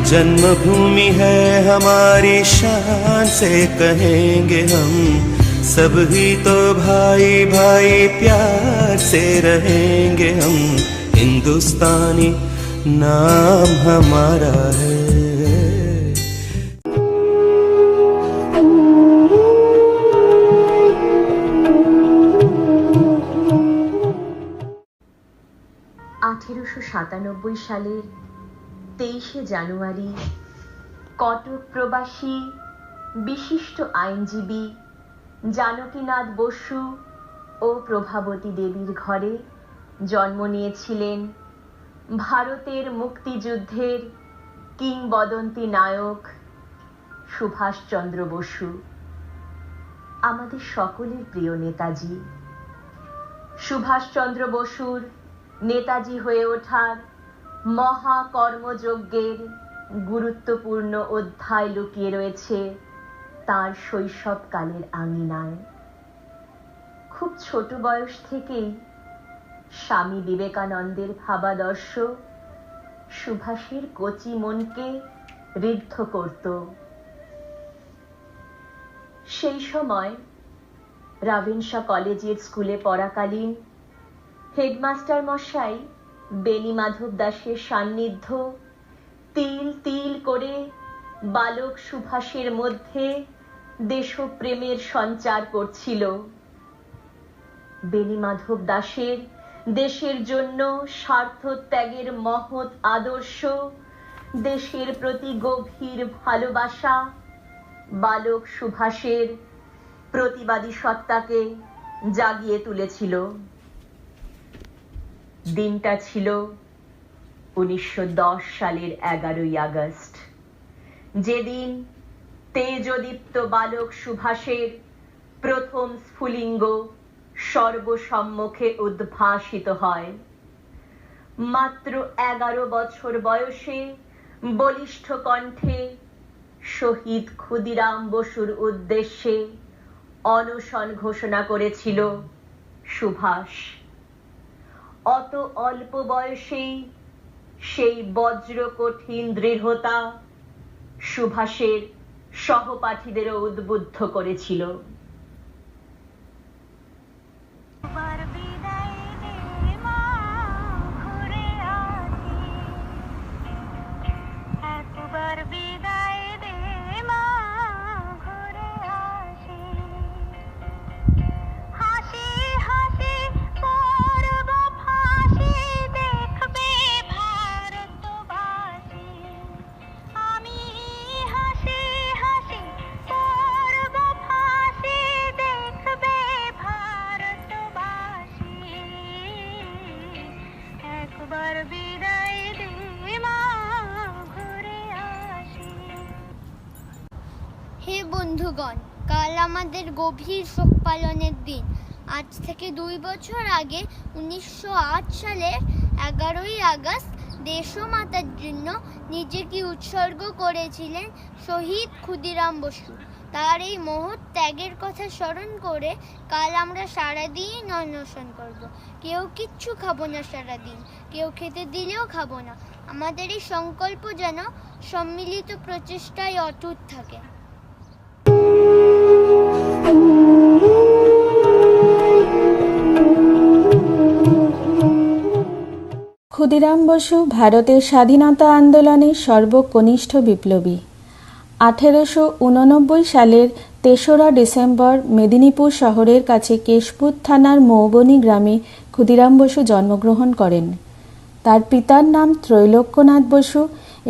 S2: जन्मभूमि है हमारी शान से कहेंगे हम, सब ही तो भाई भाई प्यार से रहेंगे हम। हिंदुस्तानी नाम हमारा है।
S1: 1897 সালের 23শে জানুয়ারি কটক প্রবাসী বিশিষ্ট আইনজীবী জানকীনাথ বসু ও প্রভাবতী দেবীর ঘরে জন্ম নিয়েছিলেন ভারতের মুক্তিযুদ্ধের কিংবদন্তি নায়ক সুভাষচন্দ্র বসু, আমাদের সকলের প্রিয় নেতাজি। সুভাষচন্দ্র বসুর নেতাজি হয়ে ওঠার মহা কর্মযজ্ঞের গুরুত্বপূর্ণ অধ্যায় লুকিয়ে রয়েছে তার শৈশবকালের আঙিনায়। খুব ছোট বয়স থেকেই স্বামী বিবেকানন্দের ভাবাদর্শ সুভাষের কচি মনকে ঋদ্ধ করত। সেই সময় রাভেনশা কলেজের স্কুলে পড়াকালীন হেডমাস্টার মশাই বেনি মাধব দাসের সান্নিধ্য তিল তিল করে বালক সুভাষের মধ্যে দেশপ্রেমের সঞ্চার করছিল। বেনি মাধব দাসের দেশের জন্য স্বার্থ ত্যাগের মহৎ আদর্শ, দেশের প্রতি গভীর ভালোবাসা বালক সুভাষের প্রতিবাদী সত্তাকে জাগিয়ে তুলেছিল। দিনটা ছিল 1910 সালের 11ই আগস্ট, যেদিন তেজদীপ্ত বালক সুভাষের প্রথম স্ফুলিঙ্গ সর্বসম্মুখে উদ্ভাসিত হয়। মাত্র 11 বছর বয়সে বলিষ্ঠ কণ্ঠে শহীদ ক্ষুদিরাম বসুর উদ্দেশ্যে অনশন ঘোষণা করেছিল সুভাষ। অত অল্প বয়সেই সেই বজ্র কঠিন দৃঢ়তা সুভাষের সহপাঠীদেরও উদ্বুদ্ধ করেছিল।
S8: হে বন্ধুগণ, কাল আমাদের গভীর শোক পালনের দিন। আজ থেকে 2 বছর আগে 1908 সালের 11ই আগস্ট দেশমাতার জন্য নিজেকে উৎসর্গ করেছিলেন শহীদ ক্ষুদিরাম বসু। তার এই মহৎ ত্যাগের কথা স্মরণ করে কাল আমরা সারাদিন অনশন করব। কেউ কিচ্ছু খাবো না সারাদিন, কেউ খেতে দিলেও খাবো না। আমাদের এই সংকল্প যেন সম্মিলিত প্রচেষ্টায় অটুট থাকে।
S3: ক্ষুদিরাম বসু ভারতের স্বাধীনতা আন্দোলনের সর্বকনিষ্ঠ বিপ্লবী। 1889 সালের 3রা ডিসেম্বর মেদিনীপুর শহরের কাছে কেশপুর থানার মৌবনী গ্রামে ক্ষুদিরাম বসু জন্মগ্রহণ করেন। তার পিতার নাম ত্রৈলোক্যনাথ বসু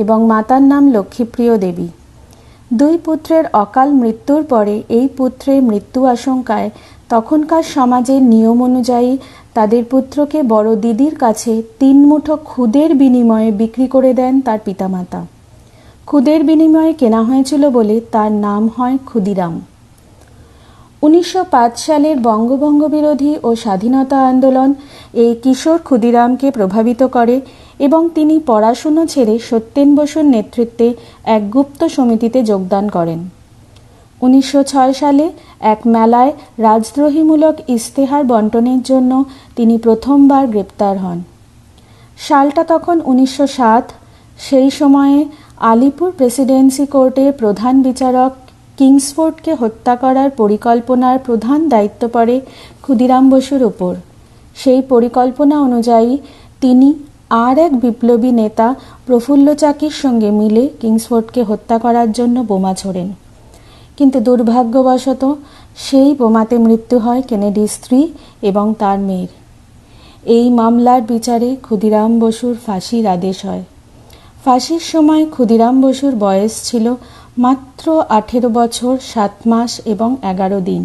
S3: এবং মাতার নাম লক্ষ্মীপ্রিয় দেবী। 2 পুত্রের অকাল মৃত্যুর পরে এই পুত্রের মৃত্যু আশঙ্কায় তখনকার সমাজের নিয়ম অনুযায়ী তাদের পুত্রকে বড় দিদির কাছে 3 মুঠো খুদের বিনিময়ে বিক্রি করে দেন তার পিতামাতা। খুদের বিনিময়ে কেনা হয়েছিল বলে তার নাম হয় ক্ষুদিরাম। 1905 সালের বঙ্গভঙ্গ বিরোধী ও স্বাধীনতা আন্দোলন এই কিশোর ক্ষুদিরামকে প্রভাবিত করে এবং তিনি পড়াশুনো ছেড়ে সত্যেন বসুর নেতৃত্বে এক গুপ্ত সমিতিতে যোগদান করেন। 1906 সালে এক মেলায় রাজদ্রোহীমূলক ইশতেহার বণ্টনের জন্য তিনি প্রথমবার গ্রেপ্তার হন। সালটা তখন 1907। সেই সময়ে আলিপুর প্রেসিডেন্সি কোর্টের প্রধান বিচারক কিংসফোর্ডকে হত্যা করার পরিকল্পনার প্রধান দায়িত্ব পড়ে ক্ষুদিরাম বসুর উপর। সেই পরিকল্পনা অনুযায়ী তিনি আর এক বিপ্লবী নেতা প্রফুল্ল চাকির সঙ্গে মিলে কিংসফোর্ডকে হত্যা করার জন্য বোমা ছোড়েন। কিন্তু দুর্ভাগ্যবশত সেই বোমাতে মৃত্যু হয় কেনেডির স্ত্রী এবং তার মেয়ের। এই মামলার বিচারে ক্ষুদিরাম বসুর ফাঁসির আদেশ হয়। ফাঁসির সময় ক্ষুদিরাম বসুর বয়স ছিল মাত্র 18 বছর 7 মাস এবং 11 দিন।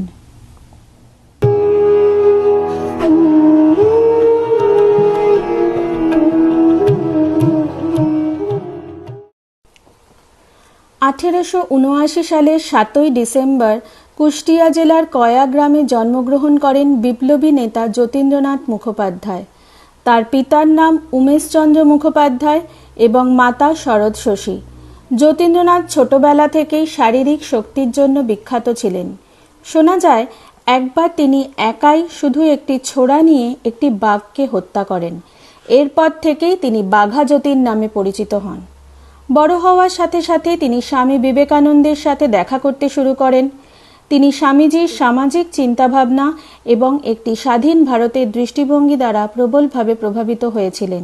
S3: সালের 7ই ডিসেম্বর কুষ্টিয়া জেলার কয়া গ্রামে জন্মগ্রহণ করেন বিপ্লবী নেতা যতীন্দ্রনাথ মুখোপাধ্যায়। তার পিতার নাম উমেশচন্দ্র মুখোপাধ্যায় এবং মাতা শরৎ শশী। যতীন্দ্রনাথ ছোটবেলা থেকেই শারীরিক শক্তির জন্য বিখ্যাত ছিলেন। শোনা যায় একবার তিনি একাই শুধু একটি ছোরা নিয়ে একটি বাঘকে হত্যা করেন। এরপর থেকেই তিনি বাঘা যতীন নামে পরিচিত হন। বড় হওয়ার সাথে সাথে তিনি স্বামী বিবেকানন্দের সাথে দেখা করতে শুরু করেন। তিনি স্বামীজির সামাজিক চিন্তাভাবনা এবং একটি স্বাধীন ভারতের দৃষ্টিভঙ্গি দ্বারা প্রবলভাবে প্রভাবিত হয়েছিলেন।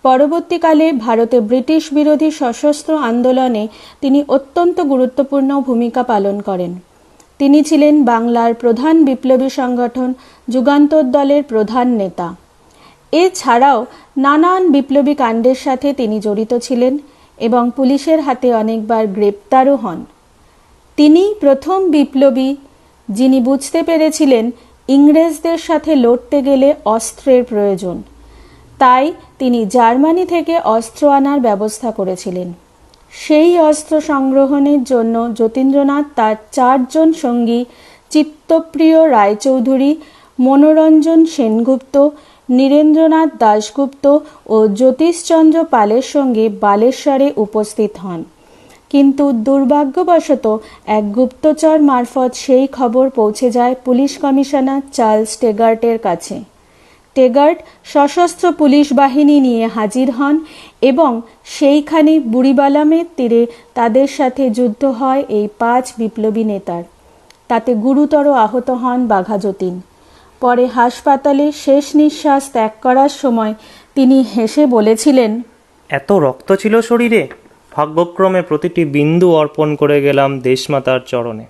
S3: পরবর্তীকালে ভারতে ব্রিটিশ বিরোধী সশস্ত্র আন্দোলনে তিনি অত্যন্ত গুরুত্বপূর্ণ ভূমিকা পালন করেন। তিনি ছিলেন বাংলার প্রধান বিপ্লবী সংগঠন যুগান্তর দলের প্রধান নেতা। এছাড়াও নানান বিপ্লবী কাণ্ডের সাথে তিনি জড়িত ছিলেন এবং পুলিশের হাতে অনেকবার গ্রেপ্তারও হন। তিনি প্রথম বিপ্লবী যিনি বুঝতে পেরেছিলেন ইংরেজদের সাথে লড়তে গেলে অস্ত্রের প্রয়োজন। তাই তিনি জার্মানি থেকে অস্ত্র আনার ব্যবস্থা করেছিলেন। সেই অস্ত্র সংগ্রহণের জন্য যতীন্দ্রনাথ তার 4 জন সঙ্গী চিত্তপ্রিয় রায়চৌধুরী,
S17: মনোরঞ্জন সেনগুপ্ত, নীরেন্দ্রনাথ দাশগুপ্ত ও জ্যোতিষচন্দ্র পালের সঙ্গে বালেশ্বরে উপস্থিত হন। কিন্তু দুর্ভাগ্যবশত এক গুপ্তচর মারফত সেই খবর পৌঁছে যায় পুলিশ কমিশনার চার্লস টেগার্টের কাছে। টেগার্ট সশস্ত্র পুলিশ বাহিনী নিয়ে হাজির হন এবং সেইখানে বুড়িবালামের তীরে তাদের সাথে যুদ্ধ হয় এই 5 বিপ্লবী নেতার। তাতে গুরুতর আহত হন বাঘা যতীন। পরে হাসপাতালে শেষ নিঃশ্বাস ত্যাগ করার সময় তিনি হেসে বলেছিলেন,
S18: এত রক্ত ছিল শরীরে, ভাগ্যক্রমে প্রতিটি বিন্দু অর্পণ করে গেলাম দেশমাতার চরণে।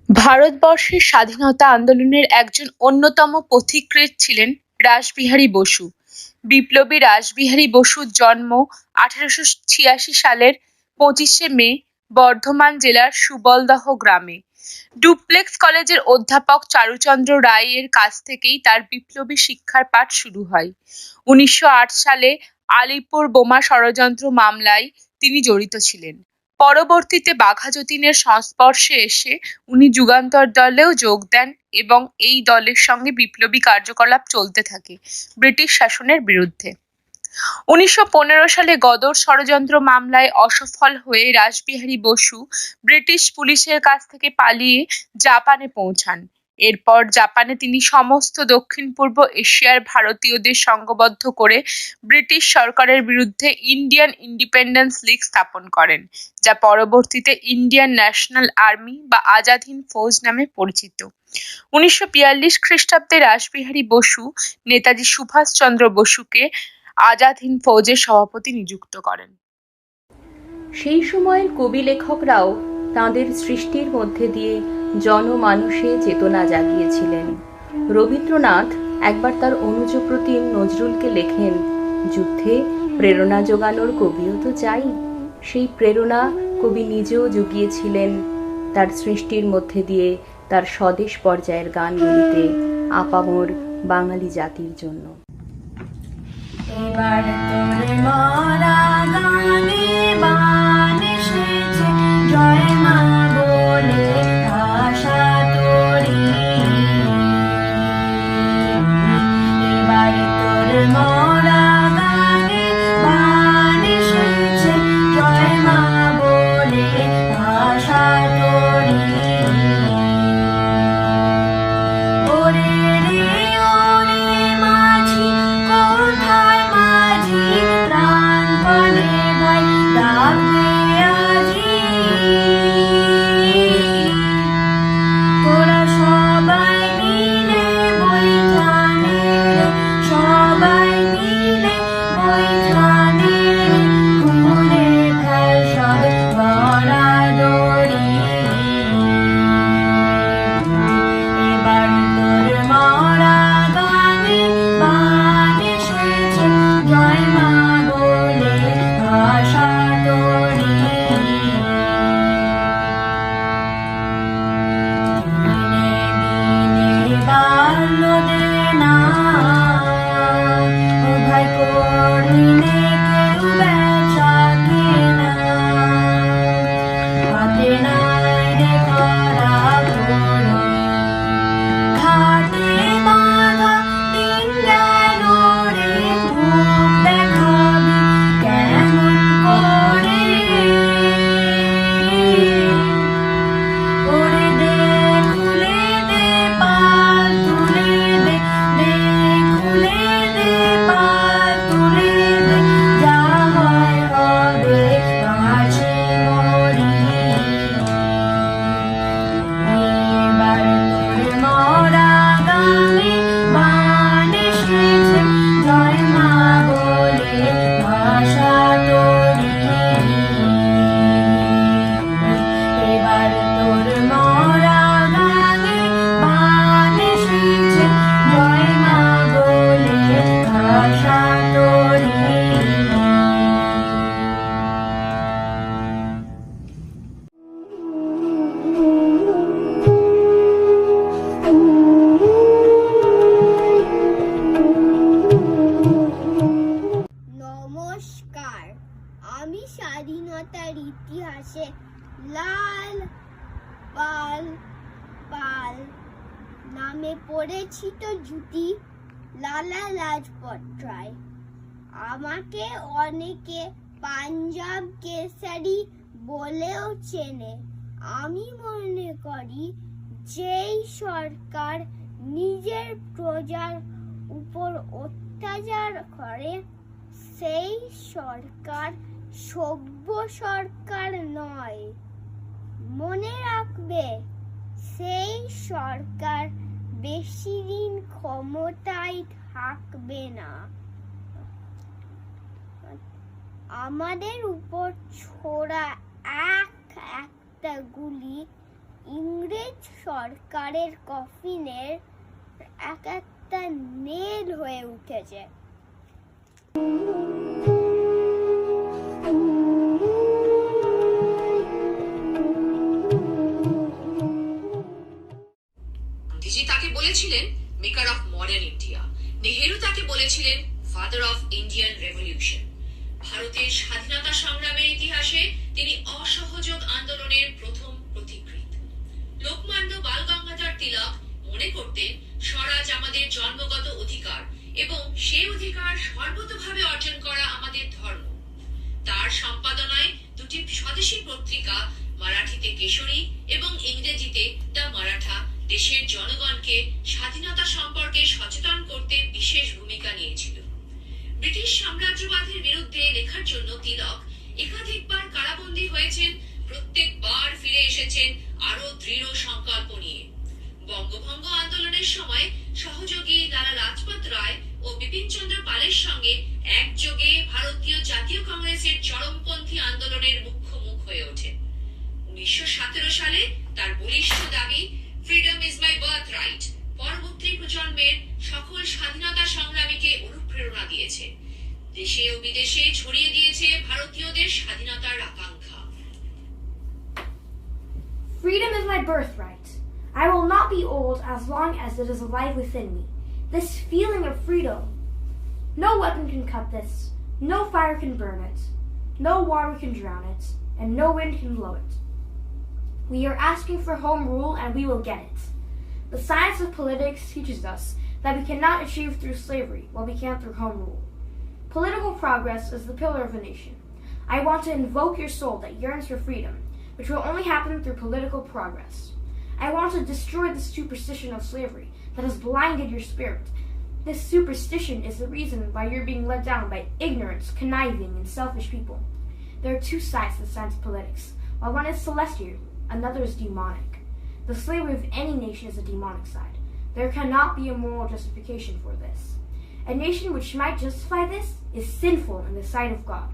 S12: ভারতবর্ষের স্বাধীনতা আন্দোলনের একজন অন্যতম পথিকৃৎ ছিলেন রাসবিহারী বসু। বিপ্লবী রাসবিহারী বসুর জন্ম 1886 সালের 25শে মে বর্ধমান জেলার সুবলদহ গ্রামে। ডুপ্লেক্স কলেজের অধ্যাপক চারুচন্দ্র রায় এর কাছ থেকেই তার বিপ্লবী শিক্ষার পাঠ শুরু হয়। 1908 সালে আলিপুর বোমা ষড়যন্ত্র মামলায় তিনি জড়িত ছিলেন। পরবর্তীতে বাঘা যতীনের সংস্পর্শে এসে উনি যুগান্তর দলেও যোগ দেন এবং এই দলের সঙ্গে বিপ্লবী কার্যকলাপ চলতে থাকে ব্রিটিশ শাসনের বিরুদ্ধে। 1915 সালে গদর ষড়যন্ত্র মামলায় অসফল হয়ে রাসবিহারী বসু ব্রিটিশ পুলিশের কাছ থেকে পালিয়ে জাপানে পৌঁছান। এরপর জাপানে তিনি সমস্ত দক্ষিণ পূর্ব এশিয়ার ভারতীয়দের সংঘবদ্ধ করে ব্রিটিশ সরকারের বিরুদ্ধে ইন্ডিয়ান ইন্ডিপেন্ডেন্স লীগ স্থাপন করেন, যা পরবর্তীতে ইন্ডিয়ান ন্যাশনাল আর্মি বা আজাদ হিন্দ ফৌজ নামে পরিচিত। 1942 খ্রিস্টাব্দে রাসবিহারী বসু নেতাজি সুভাষচন্দ্র বসুকে আজাদ হিন্দ ফৌজের সভাপতি নিযুক্ত করেন।
S4: সেই সময়ের কবি লেখকরাও তাঁদের সৃষ্টির মধ্যে দিয়ে জনমানসে চেতনা জাগিয়েছিলেন। রবীন্দ্রনাথ একবার তার অনুজ প্রতিম নজরুলকে লেখেন, যুদ্ধে প্রেরণা জোগানোর কবিও তো চাই। সেই প্রেরণা কবি নিজেও জুগিয়েছিলেন তার সৃষ্টির মধ্যে দিয়ে তার স্বদেশ পর্যায়ের গানগুলিতে আপামর বাঙালি জাতির জন্য।
S16: এবার তোর মরা গানে বান এসেছে, জয় মা বলে আশা তোরে। এবার তোর মরা গানে বান এসেছে, জয় মা বলে আশা তোরে। ওরে রে ওরে মাঝি, কোথায় মাঝি প্রাণপণে ভাই
S8: কানে পড়েছি তো জুতি লালা লাজপত রায়। আমাকে অনেকে পাঞ্জাব কেসারি বলেও চেনে। আমি মনে করি যেই সরকার নিজের প্রজার উপর অত্যাচার করে সেই সরকার সভ্য সরকার নয়। মনে রাখবে, সেই সরকার বেশি দিন ক্ষমতায় থাকবে না। আমাদের উপর ছোড়া একটা গুলি ইংরেজ সরকারের কফিনের একটা নেল হয়ে উঠেছে।
S19: গান্ধীজি তাকে বলেছিলেন maker of modern India, Nehru তাকে বলেছিলেন ফাদার অফ ইন্ডিয়ান রেভলিউশন। ভারতের স্বাধীনতা সংগ্রামের ইতিহাসে তিনি অসহযোগ আন্দোলনের প্রথম প্রতিকৃত। লোকমান্য বাল গঙ্গাধর তিলক মনে করতেন স্বরাজ আমাদের জন্মগত অধিকার এবং সে অধিকার সর্বতোভাবে অর্জন করা আমাদের ধর্ম। তার সম্পাদনায় দুটি স্বদেশী পত্রিকা, মারাঠিতে কেশরী এবং ইংরেজিতে দ্য মারাঠা, দেশের জনগণকে স্বাধীনতা সম্পর্কে সচেতন করতে বিশেষ ভূমিকা নিয়েছিল। ব্রিটিশ সাম্রাজ্যবাদের বিরুদ্ধে লেখার জন্য তিলক একাধিকবার কারাবন্দী হয়েছেন, প্রত্যেকবার ফিরে এসেছেন আরো দৃঢ় সংকল্প নিয়ে। বঙ্গভঙ্গ আন্দোলনের সময় সহযোগী লালা লাজপত রায় ও বিপিন চন্দ্র পালের সঙ্গে একযোগে ভারতীয় জাতীয় কংগ্রেসের চরমপন্থী আন্দোলনের মুখ্য মুখ হয়ে ওঠেন। 1917 সালে তার বলিষ্ঠ দাবি freedom is my birth right পরবর্তী প্রজন্মের সকল স্বাধীনতা সংগ্রামীকে অনুপ্রেরণা দিয়েছে, দেশে ও বিদেশে ছড়িয়ে দিয়েছে ভারতীয়দের স্বাধীনতার আকাঙ্ক্ষা।
S6: Freedom is my birthright. I will not be old as long as it is alive within me. This feeling of freedom. No weapon can cut this. No fire can burn it. No water can drown it. And no wind can blow it. We are asking for home rule and we will get it. The science of politics teaches us that we cannot achieve through slavery what we can through home rule. Political progress is the pillar of a nation. I want to invoke your soul that yearns for freedom, which will only happen through political progress. I want to destroy the superstition of slavery that has blinded your spirit. This superstition is the reason why you're being led down by ignorant, conniving, and selfish people. There are two sides to the science of politics. While one is celestial, another is demonic. The slavery of any nation is a demonic side. There cannot be a moral justification for this. A nation which might justify this is sinful in the sight of God.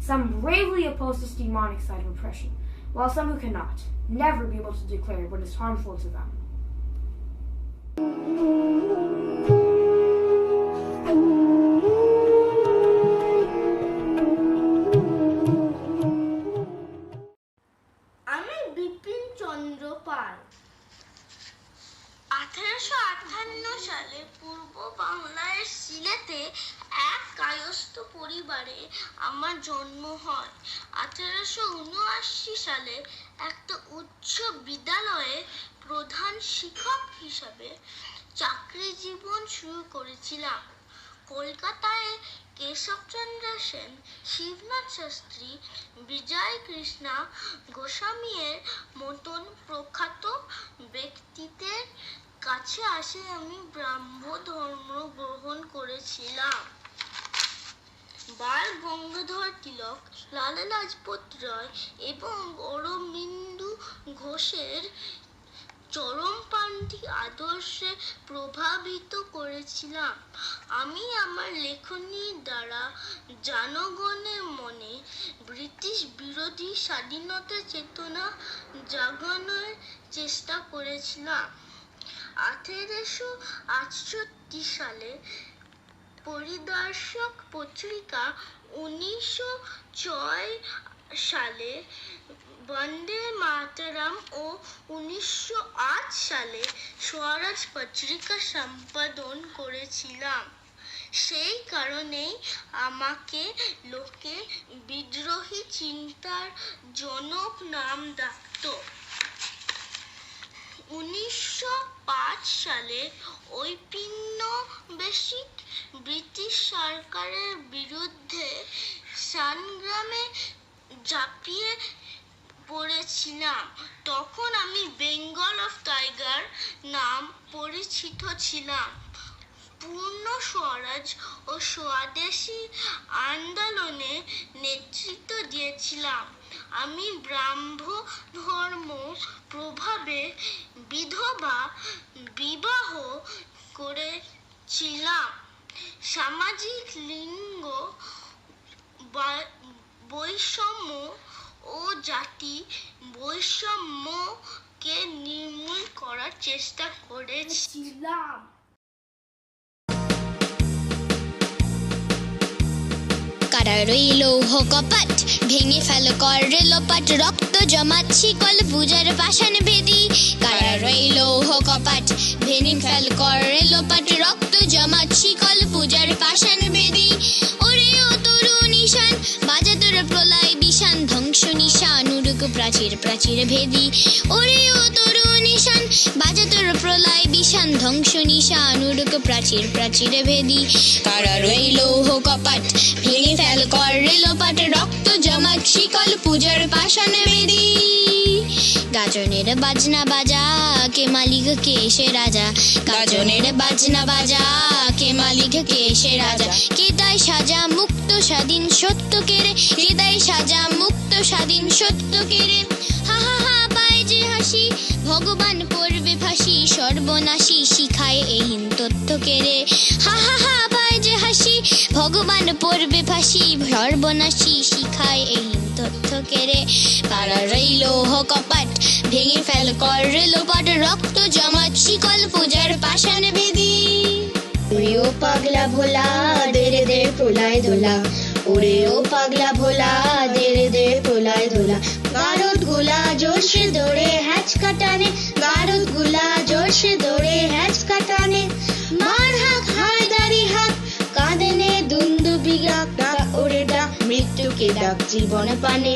S6: Some bravely oppose this demonic side of oppression, while some who cannot, never be able to declare what is harmful to them.
S5: আমি বিপিন চন্দ্র পাল। 1858 সালে পূর্ব বাংলার সিলেটে এক কায়স্থ পরিবারে আমার জন্ম হয়। 1879 সালে একটা উচ্চ বিদ্যালয়ে প্রধান শিক্ষক হিসাবে চাকরি জীবন শুরু করেছিলাম। কলকাতায় কেশবচন্দ্র সেন, শিবনাথ শাস্ত্রী, বিজয় কৃষ্ণা গোস্বামীর মতন প্রখ্যাত ব্যক্তিদের কাছে আসে আমি ব্রাহ্ম ধর্ম গ্রহণ করেছিলাম। বাল গঙ্গাধর তিলক, লালা লাজপত রায় এবং অরবিন্দু ঘোষের চরমপন্থী আদর্শে প্রভাবিত করেছিলাম। আমি আমার লেখনীর দ্বারা জনগণের মনে ব্রিটিশ বিরোধী স্বাধীনতা চেতনা জাগানোর চেষ্টা করেছিলাম। 1868 সালে পরিদর্শক পত্রিকা, 1906 সালে বন্দে মাতরম ও 1908 সালে স্বরাজ পত্রিকা সম্পাদন করেছিলাম। সেই কারণেই আমাকে লোকে বিদ্রোহী চিন্তার জনক নাম ডাকত। 1905 সালে ঔপনিবেশিক ব্রিটিশ সরকারের বিরুদ্ধে সংগ্রামে ঝাঁপিয়ে পড়েছিলাম। তখন আমি বেঙ্গল অফ টাইগার নাম পরিচিত ছিলাম। পূর্ণ স্বরাজ ও স্বদেশী আন্দোলনে নেতৃত্ব দিয়েছিলাম। আমি ব্রাহ্ম ধর্ম প্রভাবে বিধবা বিবাহ করেছিলাম। সামাজিক লিঙ্গ বৈষম্য ও জাতি বৈষম্যকে নির্মূল করার চেষ্টা করেছিলাম।
S20: কারা রইল কপাট, ভেঙে ফেল কর লোপাট, রক্ত জমাট শিকল পূজার পাষাণ ভেদি। কারা রইল কপাট, ভেঙে ফেল কর লোপাট, রক্ত জমাট শিকল পূজার পাষাণ ভেদি। ওরে ও তরু নিশান, বাজা তোর প্রলয় বিষান, ধ্বংস নিশান উড়ুক প্রাচীর প্রাচীর ভেদি। ওরে ও তরু নিশান, বাজা তোর প্রলয় বিষান, ধ্বংস নিশান উড়ুক প্রাচীর প্রাচীর ভেদি। কারা রইল কপাট, ভেঙে ফেল কর লোপাট, রক্ত জমাট শিকল পূজার পাষাণ বেদি। গাজনের বাজনা বাজা, কে মালিক কে সে রাজা। গাজনের বাজনা বাজা, কে মালিক কে সে রাজা। কে তাই সাজা মুক্ত স্বাধীন সত্য কেড়ে, কে তাই সাজা মুক্ত স্বাধীন সত্য কেড়ে। হা হা হা পায় যে হাসি, ভগবান পড়বে ফাঁসি, সর্বনাশী শিখায় এহীন তথ্য কেড়ে। হা হা হা পায় যে হাসি, ভগবান পড়বে ফাঁসি, সর্বনাশী শিখায় এহীন তথ্য কেড়ে। কারা রইল কপাট, ভেঙে ফেল কর লোপাট, রক্ত জমাট শিকল পূজার পাষাণ বেদি। ওরে ও পাগলা ভোলা, দেরে দে প্রলয় দোলা। ওরে ও পাগলা ভোলা, দেরে দে প্রলয় দোলা। গারদ গুলা জোরসে দৌড়ে হ্যাচ কাটানে, গারদ গুলা জোরসে দৌড়ে হ্যাচ কাটানে। মার হাক হায়দারি হাক, কাঁদেনে দুন্দুবি ডাক, ওরে ডাক মৃত্যুকে ডাক জীবন পানে।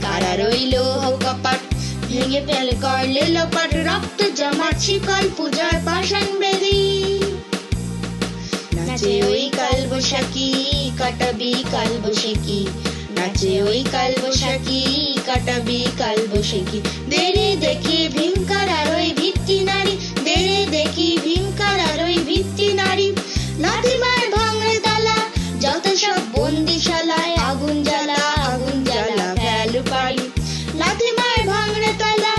S20: কারা রইল কপাট, ভেঙে ফেল করলে লোপাট, রক্ত জমাট শিকল পূজার পাষাণ বেদি। নাচে ওই কাল বৈশাখী, কাটাবি কাল বৈশাখী। নাচে ওই কাল বৈশাখী, কাটাবি কাল বৈশাখী। দেরে দেখি ভীমকার আর ওই ভিত্তি নারী, দেরে দেখি ভীমকার আর ওই ভিত্তি নারী। লাঠিমার ভাঙড়ে তালা, যত সব বন্দিশালায় আগুন জ্বালা, আগুন জ্বালা ফেল পারি। লাঠিমার ভাঙড়ে তালা,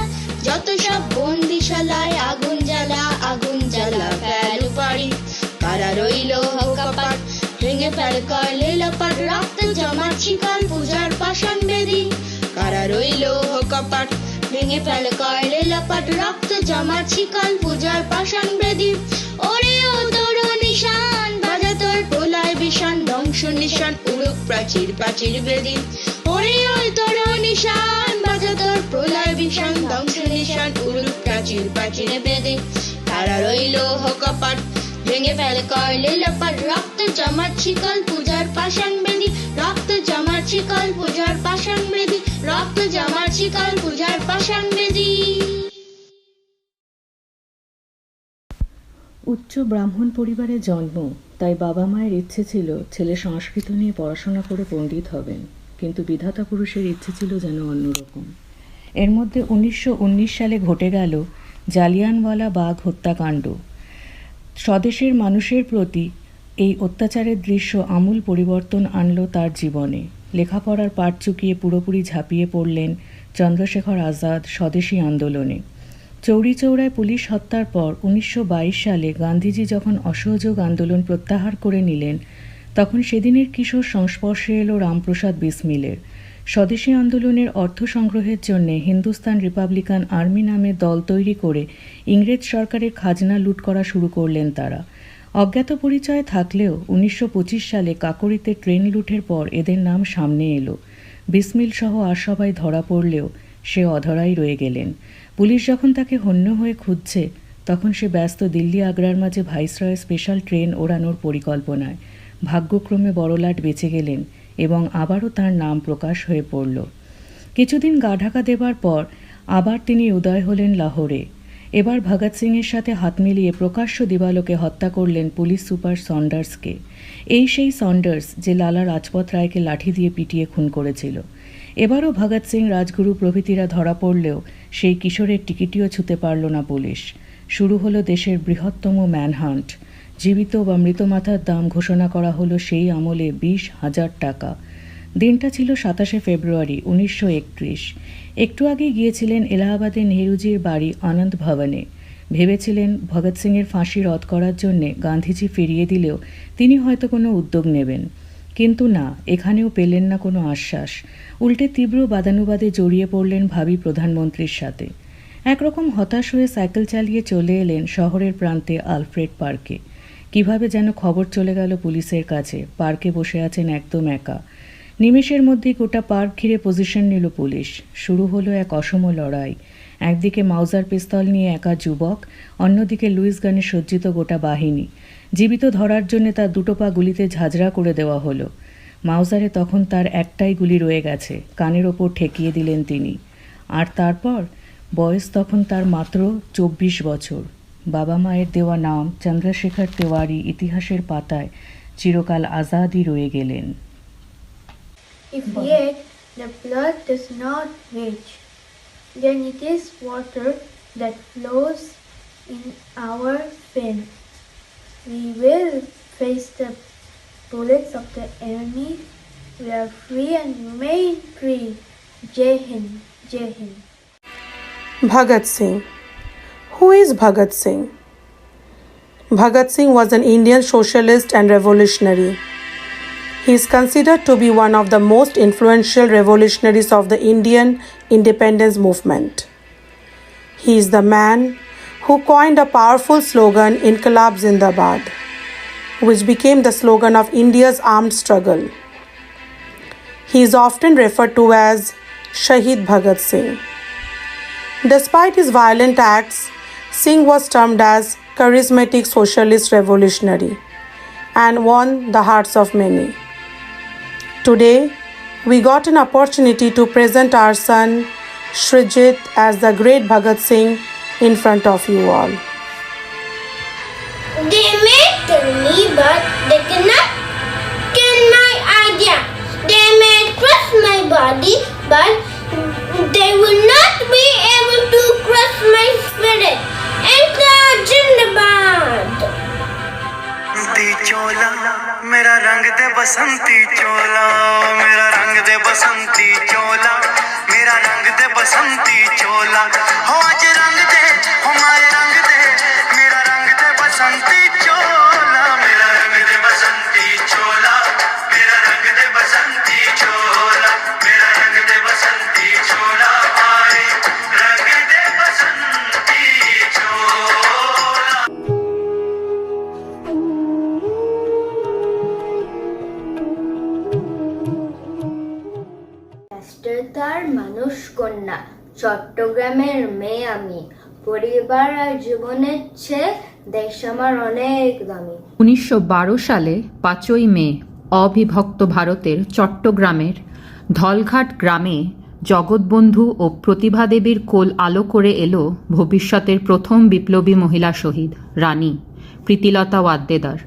S20: যত সব বন্দিশালায় আগুন জ্বালা, আগুন জ্বালা ফেল পারি। কারা রইল কপাট, ভেঙে ফেল করলে লোপাট, রক্ত জমাট শিকল পূজার পাষাণ বেদি। কারা রইল কপাট, ভেঙে ফেল করলে লোপাট, রক্ত জমাট শিকল পূজার পাষাণ বেদি। ওরে ও তোর নিশান, বাজা তোর প্রলয় বিষান, ধ্বংস নিশান উড়ুক প্রাচীর প্রাচীর বেদি। ওরে ও তোর নিশান, বাজা তোর প্রলয় বিষান, ধ্বংস নিশান উড়ুক প্রাচীর প্রাচীর বেদি। কারা রইল কপাট, ভেঙে ফেল করলে লোপাট, রক্ত জমাট শিকল পূজার পাষাণ বেদি। রক্ত জমাট শিকল পূজার পাষাণ বেদি, রক্ত জমাট শিকল পূজার পাষাণ বেদি।
S17: উচ্চ ব্রাহ্মণ পরিবারে জন্ম, তাই বাবা মায়ের ইচ্ছে ছিল ছেলে সংস্কৃত নিয়ে পড়াশোনা করে পণ্ডিত হবেন, কিন্তু বিধাতা পুরুষের ইচ্ছে ছিল যেন অন্যরকম। এর মধ্যে 1919 সালে ঘটে গেল জালিয়ানওয়ালা বাগ হত্যাকাণ্ড। স্বদেশের মানুষের প্রতি এই অত্যাচারের দৃশ্য আমূল পরিবর্তন আনল তার জীবনে। লেখাপড়ার পাঠ চুকিয়ে পুরোপুরি ঝাঁপিয়ে পড়লেন চন্দ্রশেখর আজাদ স্বদেশী আন্দোলনে। চৌরি চৌরায় পুলিশ হত্যার পর 1922 সালে গান্ধীজি যখন অসহযোগ আন্দোলন প্রত্যাহার করে নিলেন, তখন সেদিনের কিশোর সংস্পর্শে এলো রামপ্রসাদ বিসমিলের। স্বদেশী আন্দোলনের অর্থ সংগ্রহের জন্য হিন্দুস্তান রিপাবলিকান আর্মি নামে দল তৈরি করে ইংরেজ সরকারের খাজনা লুট করা শুরু করলেন তারা। অজ্ঞাত পরিচয় থাকলেও 1925 সালে কাকরিতে ট্রেন লুটের পর এদের নাম সামনে এলো। বিসমিল সহ আর সবাই ধরা পড়লেও সে অধরাই রয়ে গেলেন। পুলিশ যখন তাকে হন্য হয়ে খুঁজছে, তখন সে ব্যস্ত দিল্লি আগ্রার মাঝে ভাইসরয় স্পেশাল ট্রেন ওড়ানোর পরিকল্পনায়। ভাগ্যক্রমে বড়লাট বেঁচে গেলেন এবং আবারও তার নাম প্রকাশ হয়ে পড়ল। কিছুদিন গা ঢাকা দেবার পর আবার তিনি উদয় হলেন লাহোরে।
S21: এবার ভগৎ সিংয়ের সাথে হাত মিলিয়ে প্রকাশ্য দিবালোকে হত্যা করলেন পুলিশ সুপার সন্ডার্সকে। এই সেই সন্ডার্স যে লালা রাজপথ রায়কে লাঠি দিয়ে পিটিয়ে খুন করেছিল। এবারও ভগৎ সিং, রাজগুরু প্রভৃতিরা ধরা পড়লেও সেই কিশোরের টিকিটিও ছুঁতে পারল না পুলিশ। শুরু হলো দেশের বৃহত্তম ম্যানহান্ট। জীবিত বা মৃত মাথার দাম ঘোষণা করা হলো সেই আমলে 20,000 টাকা। দিনটা ছিল 27শে ফেব্রুয়ারি 1931। একটু আগে গিয়েছিলেন এলাহাবাদের নেহরুজির বাড়ি আনন্দ ভবনে। ভেবেছিলেন ভগৎ সিংয়ের ফাঁসি রদ করার জন্যে গান্ধীজি ফিরিয়ে দিলেও তিনি হয়তো কোনো উদ্যোগ নেবেন। কিন্তু না, এখানেও পেলেন না কোনো আশ্বাস। উল্টে তীব্র বাদানুবাদে জড়িয়ে পড়লেন ভাবী প্রধানমন্ত্রীর সাথে। একরকম হতাশ হয়ে সাইকেল চালিয়ে চলে এলেন শহরের প্রান্তে আলফ্রেড পার্কে। কিভাবে যেন খবর চলে গেল পুলিশের কাছে, পার্কে বসে আছেন একদম একা। নিমেষের মধ্যেই গোটা পার্ক ঘিরে পজিশন নিল পুলিশ। শুরু হলো এক অসম লড়াই। একদিকে মাউজার পিস্তল নিয়ে একা যুবক, অন্যদিকে লুইস গানে সজ্জিত গোটা বাহিনী। জীবিত ধরার জন্য তার দুটো পা গুলিতে ঝাঁঝরা করে দেওয়া হলো। মাউজারে তখন তার একটাই গুলি রয়ে গেছে, কানের ওপর ঠেকিয়ে দিলেন তিনি। আর তারপর বয়স তখন তার মাত্র 24 বছর। বাবা মায়ের দেওয়া নাম চন্দ্রশেখর তেওয়ারি ইতিহাসের পাতায় চিরকাল আজাদই রয়ে গেলেন।
S22: If yet the blood does not reach, then it is water that flows in our veins. We will face the bullets of the enemy. We are free and remain free. Jai Hind, Jai Hind.
S23: Bhagat Singh. Who is Bhagat Singh? Bhagat Singh was an Indian socialist and revolutionary. He is considered to be one of the most influential revolutionaries of the Indian independence movement. He is the man who coined a powerful slogan, Inqilab Zindabad, which became the slogan of India's armed struggle. He is often referred to as Shahid Bhagat Singh. Despite his violent acts, Singh was termed as charismatic socialist revolutionary and won the hearts of many. Today, we got an opportunity to present our son Shrijit as the great Bhagat Singh in front of you all.
S5: They may kill me, but they cannot kill my idea. They may crush my body, but they will not be able to crush my spirit. Inqilab Zindabad.
S2: चोला मेरा रंग दे बसंती चोला, मेरा रंग दे बसंती चोला, मेरा रंग दे बसंती चोला। हो आज रंग दे, हो माए रंग दे, मेरा रंग दे बसंती चोला, मेरा रंग दे बसंती चोला, मेरा रंग दे बसंती चोला, मेरा रंग दे बसंती चोला, आए रंग दे बसंती चोला।
S6: তার মানুষ কন্যা, চট্টগ্রামের মেয়ে আমি। পরিবার আর জীবনের চেয়ে দেশ আমার অনেক দামি।
S24: 1912 সালে 5ই মে অবিভক্ত ভারতের চট্টগ্রামের ধলঘাট গ্রামে জগৎবন্ধু ও প্রতিভা দেবীর কোল আলো করে এলো ভবিষ্যতের প্রথম বিপ্লবী মহিলা শহীদ রানী প্রীতিলতা ওয়াদ্দেদার।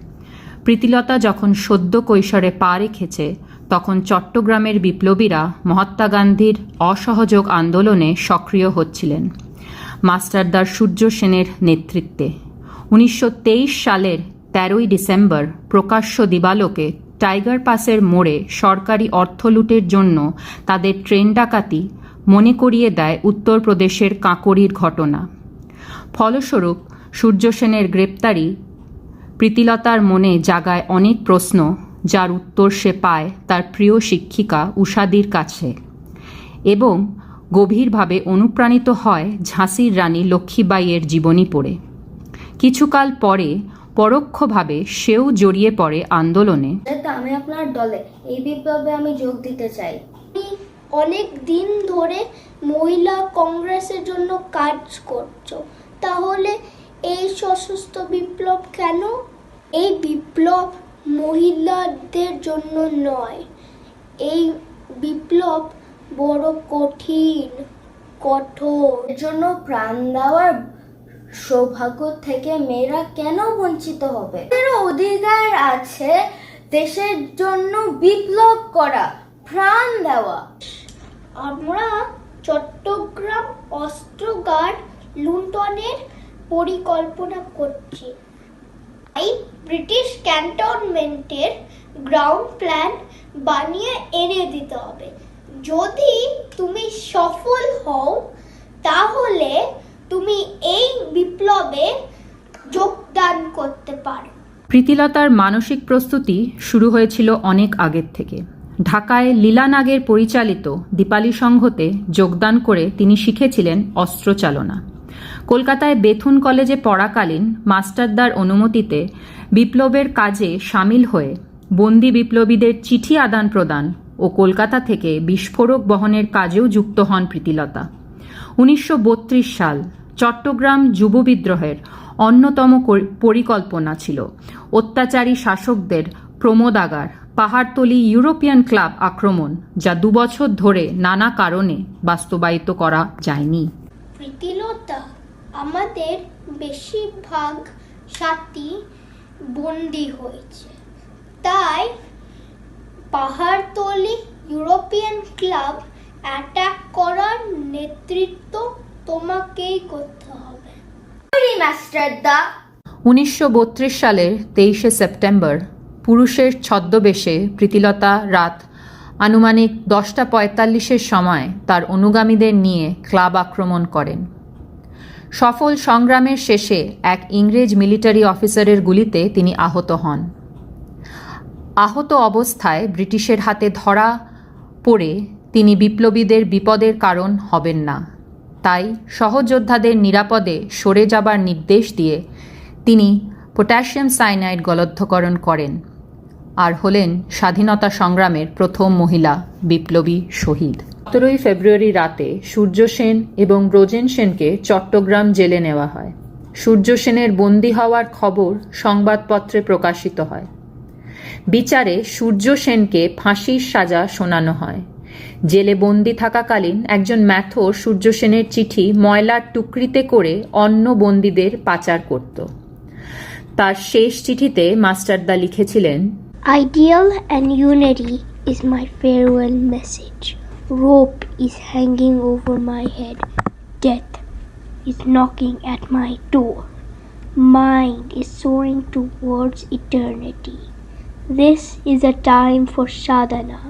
S24: প্রীতিলতা যখন সদ্য কৈশোরে পা রেখেছে, তখন চট্টগ্রামের বিপ্লবীরা মহাত্মা গান্ধীর অসহযোগ আন্দোলনে সক্রিয় হচ্ছিলেন মাস্টারদার সূর্য সেনের নেতৃত্বে। 1923 সালের 13ই ডিসেম্বর প্রকাশ্য দিবালোকে টাইগার পাসের মোড়ে সরকারি অর্থ লুটের জন্য তাদের ট্রেন ডাকাতি মনে করিয়ে দেয় উত্তরপ্রদেশের কাঁকড়ির ঘটনা। ফলস্বরূপ সূর্য সেনের গ্রেপ্তারি প্রীতিলতার মনে জাগায় অনেক প্রশ্ন, যার উত্তর সে পায় তার প্রিয় শিক্ষিকা উষাদির কাছে, এবং গভীরভাবে অনুপ্রাণিত হয় ঝাঁসির রানী লক্ষ্মীবাইয়ের জীবনী পড়ে। কিছুকাল পরে পরোক্ষভাবে সেও জড়িয়ে পড়ে আন্দোলনে।
S6: আমি আপনার দলে, এই বিপ্লবে আমি যোগ দিতে চাই।
S5: অনেক দিন ধরে মহিলা কংগ্রেসের জন্য কাজ করছো, তাহলে এই সশস্ত্র বিপ্লব কেন? এই বিপ্লব মহিলাদের জন্য নয়, এই বিপ্লব বড় কঠিন, কঠোর।
S6: এর জন্য প্রাণ দেওয়ার সৌভাগ্য থেকে মেয়েরা কেন বঞ্চিত হবে? এর অধিকার আছে দেশের জন্য বিপ্লব করা, প্রাণ দেওয়া।
S5: আমরা চট্টগ্রাম অস্ত্রগার লুণ্ঠনের পরিকল্পনা করছি। তাই ব্রিটিশ ক্যান্টনমেন্টের গ্রাউন্ড প্ল্যান বানিয়ে এনে দিতে হবে। যদি তুমি সফল হও তাহলে তুমি এই বিপ্লবে যোগদান করতে পারো।
S24: প্রীতিলতার মানসিক প্রস্তুতি শুরু হয়েছিল অনেক আগের থেকে। ঢাকায় লীলা নাগের পরিচালিত দীপালি সংঘতে যোগদান করে তিনি শিখেছিলেন অস্ত্রচালনা। কলকাতায় বেথুন কলেজে পড়াকালীন মাস্টারদার অনুমতিতে বিপ্লবের কাজে সামিল হয়ে বন্দি বিপ্লবীদের চিঠি আদান প্রদান ও কলকাতা থেকে বিস্ফোরক বহনের কাজেও যুক্ত হন প্রীতিলতা। 1932 সাল চট্টগ্রাম যুব বিদ্রোহের অন্যতম পরিকল্পনা ছিল অত্যাচারী শাসকদের প্রমোদাগার, পাহাড়তলি ইউরোপিয়ান ক্লাব আক্রমণ, যা 2 বছর ধরে নানা কারণে বাস্তবায়িত করা যায়নি।
S5: প্রীতিলতা, আমাদের বেশিরভাগ সাথী বন্দী হয়েছে, তাই পাহাড়তলি ইউরোপিয়ান ক্লাব অ্যাটাক করার নেতৃত্ব তোমাকেই করতে হবে।
S6: মাস্টারদা।
S24: 1932 সালের 23শে সেপ্টেম্বর পুরুষের ছদ্মবেশে প্রীতিলতা রাত আনুমানিক 10:45 সময় তার অনুগামীদের নিয়ে ক্লাব আক্রমণ করেন। সফল সংগ্রামের শেষে এক ইংরেজ মিলিটারি অফিসারের গুলিতে তিনি আহত হন। আহত অবস্থায় ব্রিটিশের হাতে ধরা পড়ে তিনি বিপ্লবীদের বিপদের কারণ হবেন না, তাই সহযোদ্ধাদের নিরাপদে সরে যাবার নির্দেশ দিয়ে তিনি পটাশিয়াম সায়ানাইড গলদ্ধকরণ করেন আর হলেন স্বাধীনতা সংগ্রামের প্রথম মহিলা বিপ্লবী শহীদ। 17 ফেব্রুয়ারি রাতে সূর্য সেন এবং ব্রজেন সেনকে চট্টগ্রাম জেলে নেওয়া হয়। সূর্য সেনের বন্দী হওয়ার খবর সংবাদপত্রে প্রকাশিত হয়। বিচারে সূর্য সেনকে ফাঁসির সাজা শোনানো হয়। জেলে বন্দি থাকাকালীন একজন ম্যাথর সূর্য সেনের চিঠি ময়লার টুকরিতে করে অন্য বন্দীদের পাচার করত। তার শেষ চিঠিতে মাস্টারদা লিখেছিলেন,
S8: Ideal and unity is my farewell message. Rope is hanging over my head. Death is knocking at my door. Mind is soaring towards eternity. This is a time for sadhana.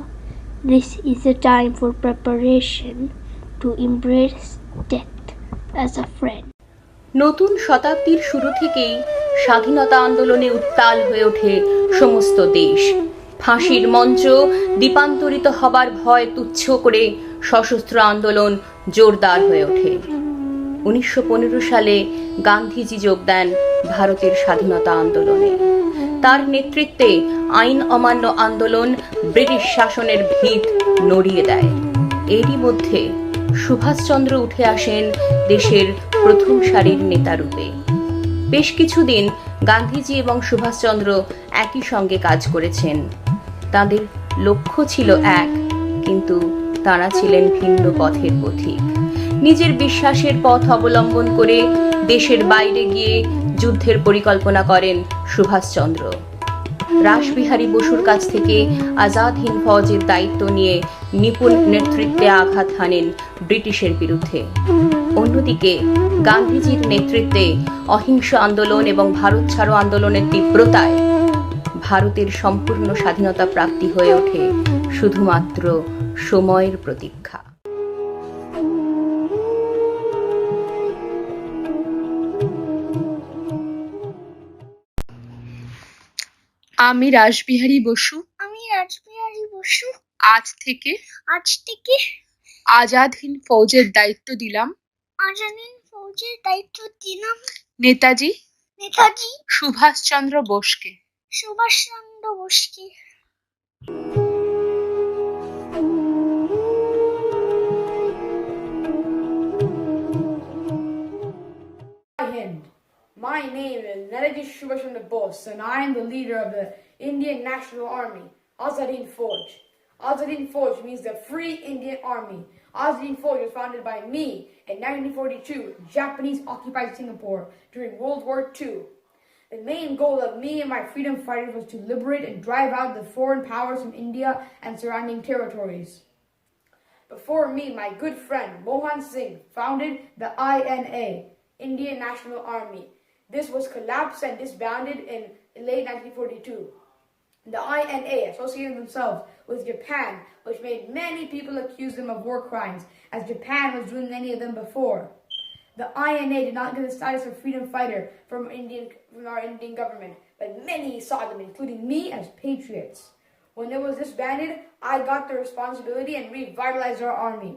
S8: This is a time for preparation to embrace death as a friend.
S3: নতুন শতাব্দীর শুরু থেকেই স্বাধীনতা আন্দোলনে উত্তাল হয়ে ওঠে সমস্ত দেশ। ফাঁসির মঞ্চ দ্বীপান্তরিত হবার ভয় তুচ্ছ করে সশস্ত্র আন্দোলন জোরদার হয়ে ওঠে। 1915 সালে গান্ধীজি যোগ দেন ভারতের স্বাধীনতা আন্দোলনে। তার নেতৃত্বে আইন অমান্য আন্দোলন ব্রিটিশ শাসনের ভিত নড়িয়ে দেয়। এরই মধ্যে সুভাষচন্দ্র উঠে আসেন দেশের প্রথম সারির নেতারূপে। বেশ কিছুদিন গান্ধীজি এবং সুভাষচন্দ্র একই সঙ্গে কাজ করেছেন। তাদের লক্ষ্য ছিল এক, কিন্তু তারা ছিলেন ভিন্ন পথের পথিক। নিজের বিশ্বাসের পথ অবলম্বন করে দেশের বাইরে গিয়ে যুদ্ধের পরিকল্পনা করেন সুভাষচন্দ্র। রাসবিহারী বসুর কাছ থেকে আজাদ হিন্দ ফৌজের দায়িত্ব নিয়ে নিপুণ নেতৃত্বে আঘাত হানেন ব্রিটিশের বিরুদ্ধে। অন্যদিকে গান্ধীজির নেতৃত্বে অহিংস আন্দোলন এবং ভারত ছাড়ো আন্দোলনের তীব্রতায় ভারতের সম্পূর্ণ স্বাধীনতা প্রাপ্তি হয়ে ওঠে শুধুমাত্র সময়ের প্রতীক্ষা।
S12: আমি রাসবিহারী বসু আজ থেকে আজাদ হিন্দ ফৌজের দায়িত্ব দিলাম Netaji Subhash Chandra বোসকে।
S7: My name is Netaji Subhash Chandra Bose, and I am the leader of the Indian National Army, Azad Hind Fauj. Azad Hind Fauj means the Free Indian Army. Azad Hind Fauj was founded by me In 1942, Japanese occupied Singapore during World War II. The main goal of me and my freedom fighters was to liberate and drive out the foreign powers from India and surrounding territories. Before me, my good friend Mohan Singh founded the INA, Indian National Army. This was collapsed and disbanded in late 1942. The INA associated themselves with Japan, which made many people accuse them of war crimes, as Japan was doing many of them before. The INA did not get the status of freedom fighter from our Indian government, but many saw them, including me, as patriots. When it was disbanded, I got the responsibility and revitalized our army.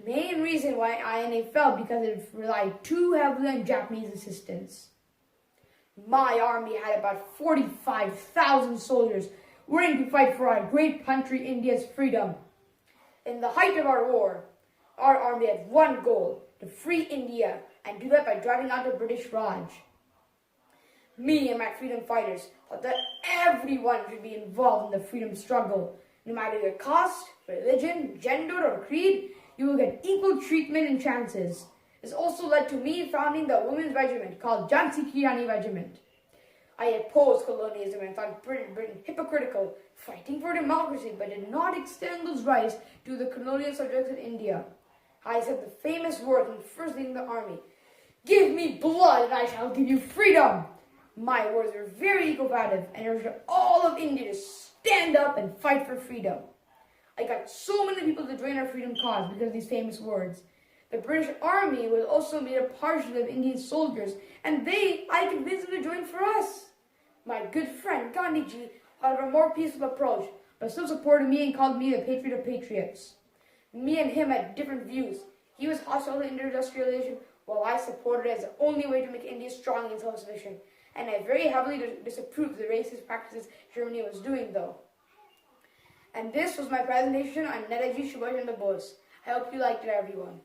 S7: Main reason why INA fell because it relied too heavily on Japanese assistance. My army had about 45,000 soldiers willing to fight for our great country India's freedom. In the height of our war, our army had one goal: to free India, and do that by driving out the British Raj. Me and my freedom fighters thought that everyone should be involved in the freedom struggle. No matter your caste, religion, gender, or creed, you will get equal treatment and chances. This also led to me founding the women's regiment called Jhansi Ki Rani Regiment. I opposed colonialism and found Britain hypocritical, fighting for democracy, but did not extend those rights to the colonial subjects in India. I said the famous words when first leading the army: "Give me blood and I shall give you freedom." My words were very combative and urged all of India to stand up and fight for freedom. I got so many people to join our freedom cause because of these famous words. The British Army was also made up partially of Indian soldiers, and I convinced them to join for us. My good friend Gandhiji thought of a more peaceful approach, but still supported me and called me the patriot of patriots. Me and him had different views. He was hostile to industrialization, while I supported it as the only way to make India strong and self-sufficient. And I very heavily disapproved the racist practices Germany was doing, though. And this was my presentation on Netaji Subhash Chandra Bose. I hope you liked it, everyone.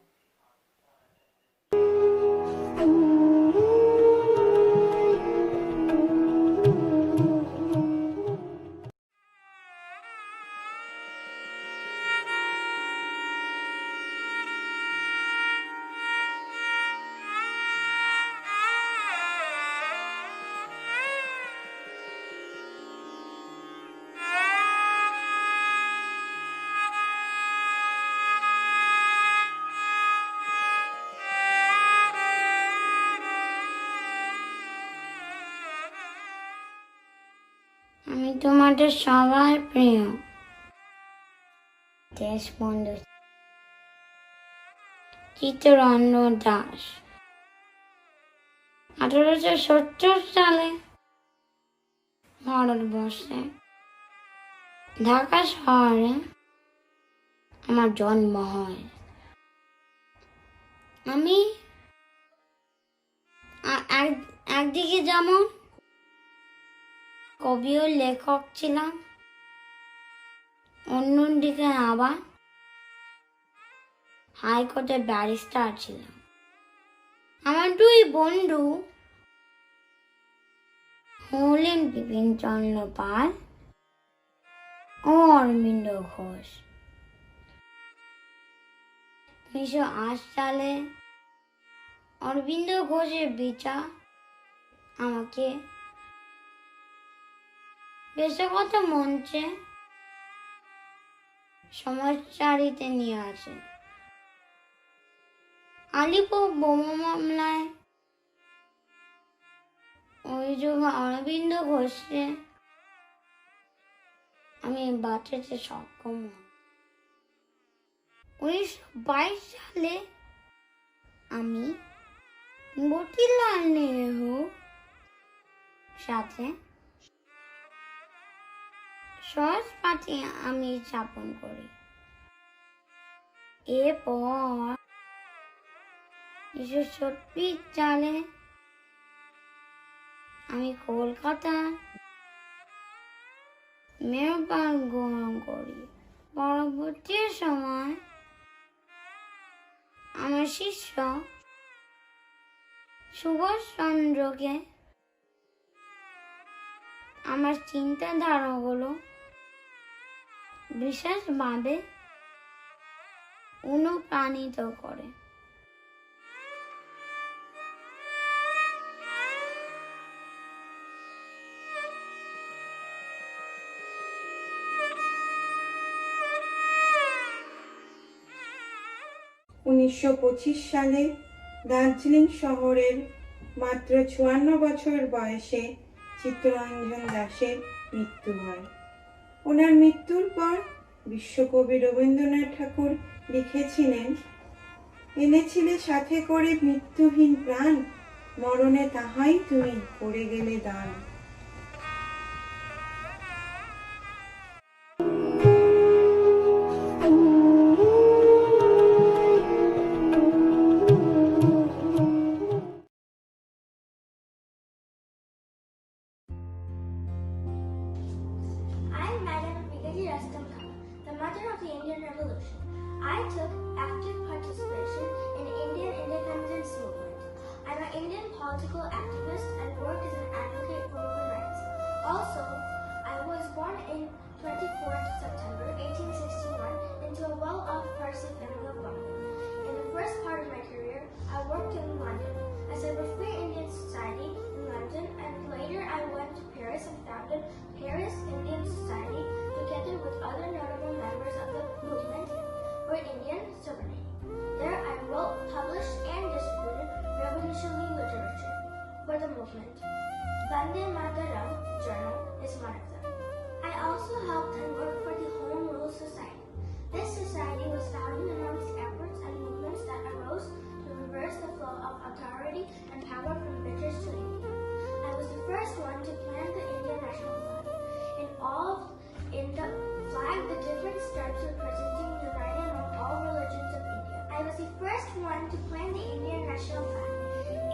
S8: আমি তোমাদের সবার প্রিয় দেশবন্ধু চিত্তরঞ্জন দাস। 1870 সালে ভারতবর্ষে ঢাকা শহরে আমার জন্ম হয়। আমি একদিকে যেমন কবি ও লেখক ছিলাম, অন্যদিকে আবার হাইকোর্টের ব্যারিস্টার ছিলাম। আমার দুই বন্ধু হলেন বিপিনচন্দ্র পাল ও অরবিন্দ ঘোষ। 1908 সালে অরবিন্দ ঘোষের বিচার আমাকে বেশগত মঞ্চে সমাজচারিতে নিয়ে আসে। আলিপুর বোমা মামলায় অভিযোগ অরবিন্দ ঘোষকে আমি বাঁচাতে সক্ষম হই। 1922 সালে আমি মতিলাল নেহরু সাথে সহজপাঠে আমি স্থাপন করি। এরপর 1936 সালে আমি কলকাতার মেয়র গ্রহণ করি। পরবর্তী সময় আমার শিষ্য সুভাষচন্দ্রকে আমার চিন্তাধারাগুলো বিশেষভাবে অনুপ্রাণিত করে।
S9: 1925 সালে দার্জিলিং শহরের মাত্র 54 বছর বয়সে চিত্তরঞ্জন দাশের মৃত্যু হয়। ওনার মৃত্যুর পর বিশ্বকবি রবীন্দ্রনাথ ঠাকুর লিখেছিলেন, এনেছিলে সাথে করে মৃত্যুহীন প্রাণ, মরণে তাহাই তুমি করে গেলে দান।
S5: I'm Madam Brigadier Astam Khan, the mother of the Indian Revolution. I took active participation in Indian independence movement. I'm an Indian political activist and work as an advocate for women's rights. Also, I was born in 24th September 1861 into a well-off Parsi family of Bombay. In the first part of my career, I worked in London. I set up a Free Indian Society in London, and later I went to Paris and founded Paris Indian Society together with other notable members of the movement for Indian sovereignty. There I wrote, published, and distributed revolutionary literature for the movement. Vande Mataram journal is one of them. I also helped and worked for the Home Rule Society. This society was founded amongst efforts and movements that arose to reverse the flow of authority and power from British to India. I was the first one to plant the Indian national flag. In the flag, the different stripes representing uniting among all religions of India. I was the first one to plant the Indian national flag.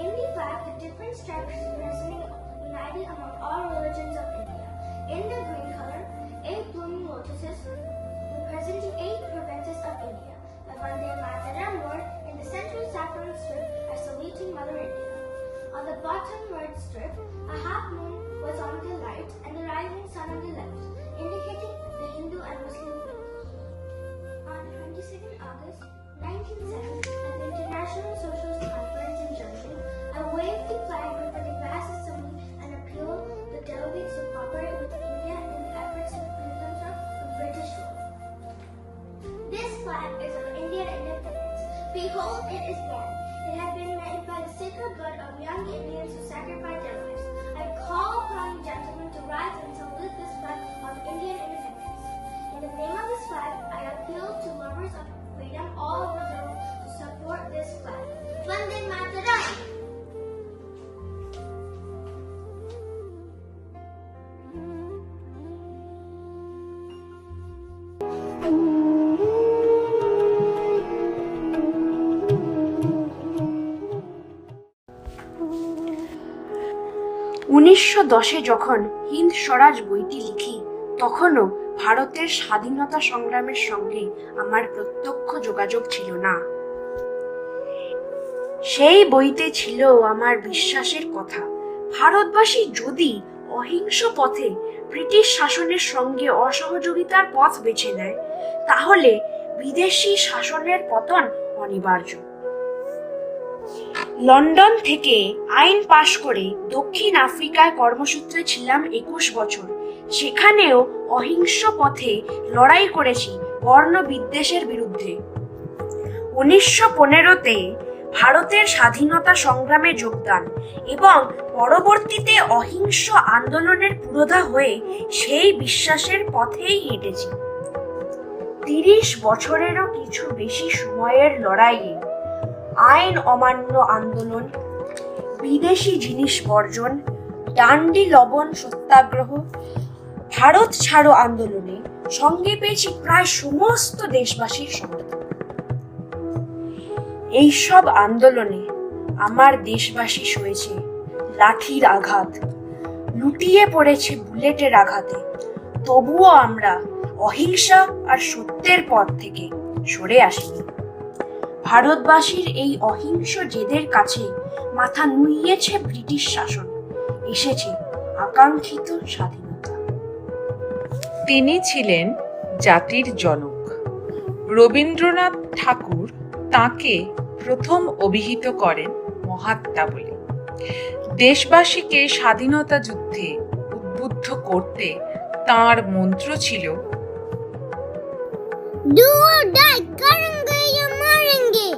S5: In the flag, the different stripes representing united among all religions of India. In the green color, 8 blooming lotuses representing 8 provinces of India. The Vande Mataram word in the central saffron strip are saluting Mother India. On the bottom word strip, a half moon was on the right and the rising sun on the left, indicating the Hindu and Muslim faiths. On 22nd August 1970, at the International Socialist Conference in Germany, I waved the flag before the vast assembly and appealed the delegates to cooperate with India in the efforts to free themselves from British rule. This flag is of Indian independence. Behold, it is born. It had been made by the sacred blood of young Indians who sacrificed their lives. I call upon you gentlemen to rise and salute this flag of Indian independence. In the name of this flag, I appeal to lovers of freedom all over the world to support this flag. Vande Mataram!
S10: উনিশশো 10-এ যখন হিন্দ স্বরাজ বইটি লিখি, তখনও ভারতের স্বাধীনতা সংগ্রামের সঙ্গে আমার প্রত্যক্ষ যোগাযোগ ছিল না। সেই বইতে ছিল আমার বিশ্বাসের কথা, ভারতবাসী যদি অহিংস পথে ব্রিটিশ শাসনের সঙ্গে অসহযোগিতার পথ বেছে নেয়, তাহলে বিদেশি শাসনের পতন অনিবার্য। লন্ডন থেকে আইন পাশ করে দক্ষিণ আফ্রিকায় কর্মসূত্রে ছিলাম 21 বছর। সেখানেও অহিংস পথে লড়াই করেছি বর্ণ বিদ্বেষের বিরুদ্ধে। 1915-তে ভারতের স্বাধীনতা সংগ্রামে যোগদান এবং পরবর্তীতে অহিংস আন্দোলনের পুরোধা হয়ে সেই বিশ্বাসের পথেই হেঁটেছি। 30 বছরেরও কিছু বেশি সময়ের লড়াইয়ে আইন অমান্য আন্দোলন, বিদেশি জিনিস বর্জন, ডান্ডি লবণ সত্যাগ্রহ, ভারত ছাড়ো আন্দোলনে সঙ্গে পেয়েছি প্রায় সমস্ত দেশবাসীর সমর্থন। এইসব আন্দোলনে আমার দেশবাসী সয়েছে লাঠির আঘাত, লুটিয়ে পড়েছে বুলেটের আঘাতে, তবুও আমরা অহিংসা আর সত্যের পথ থেকে সরে আসিনি। ভারতবাসীর এই অহিংস জেদের কাছে মাথা নুইয়েছে ব্রিটিশ শাসন, এসেছে আকাঙ্ক্ষিত স্বাধীনতা।
S11: তিনি ছিলেন জাতির জনক। রবীন্দ্রনাথ ঠাকুর তাঁকে প্রথম অভিহিত করেন মহাত্মা বলে। দেশবাসীকে স্বাধীনতা যুদ্ধে উদ্বুদ্ধ করতে তাঁর মন্ত্র ছিল,
S5: Do or die, करेंगे या मारेंगे।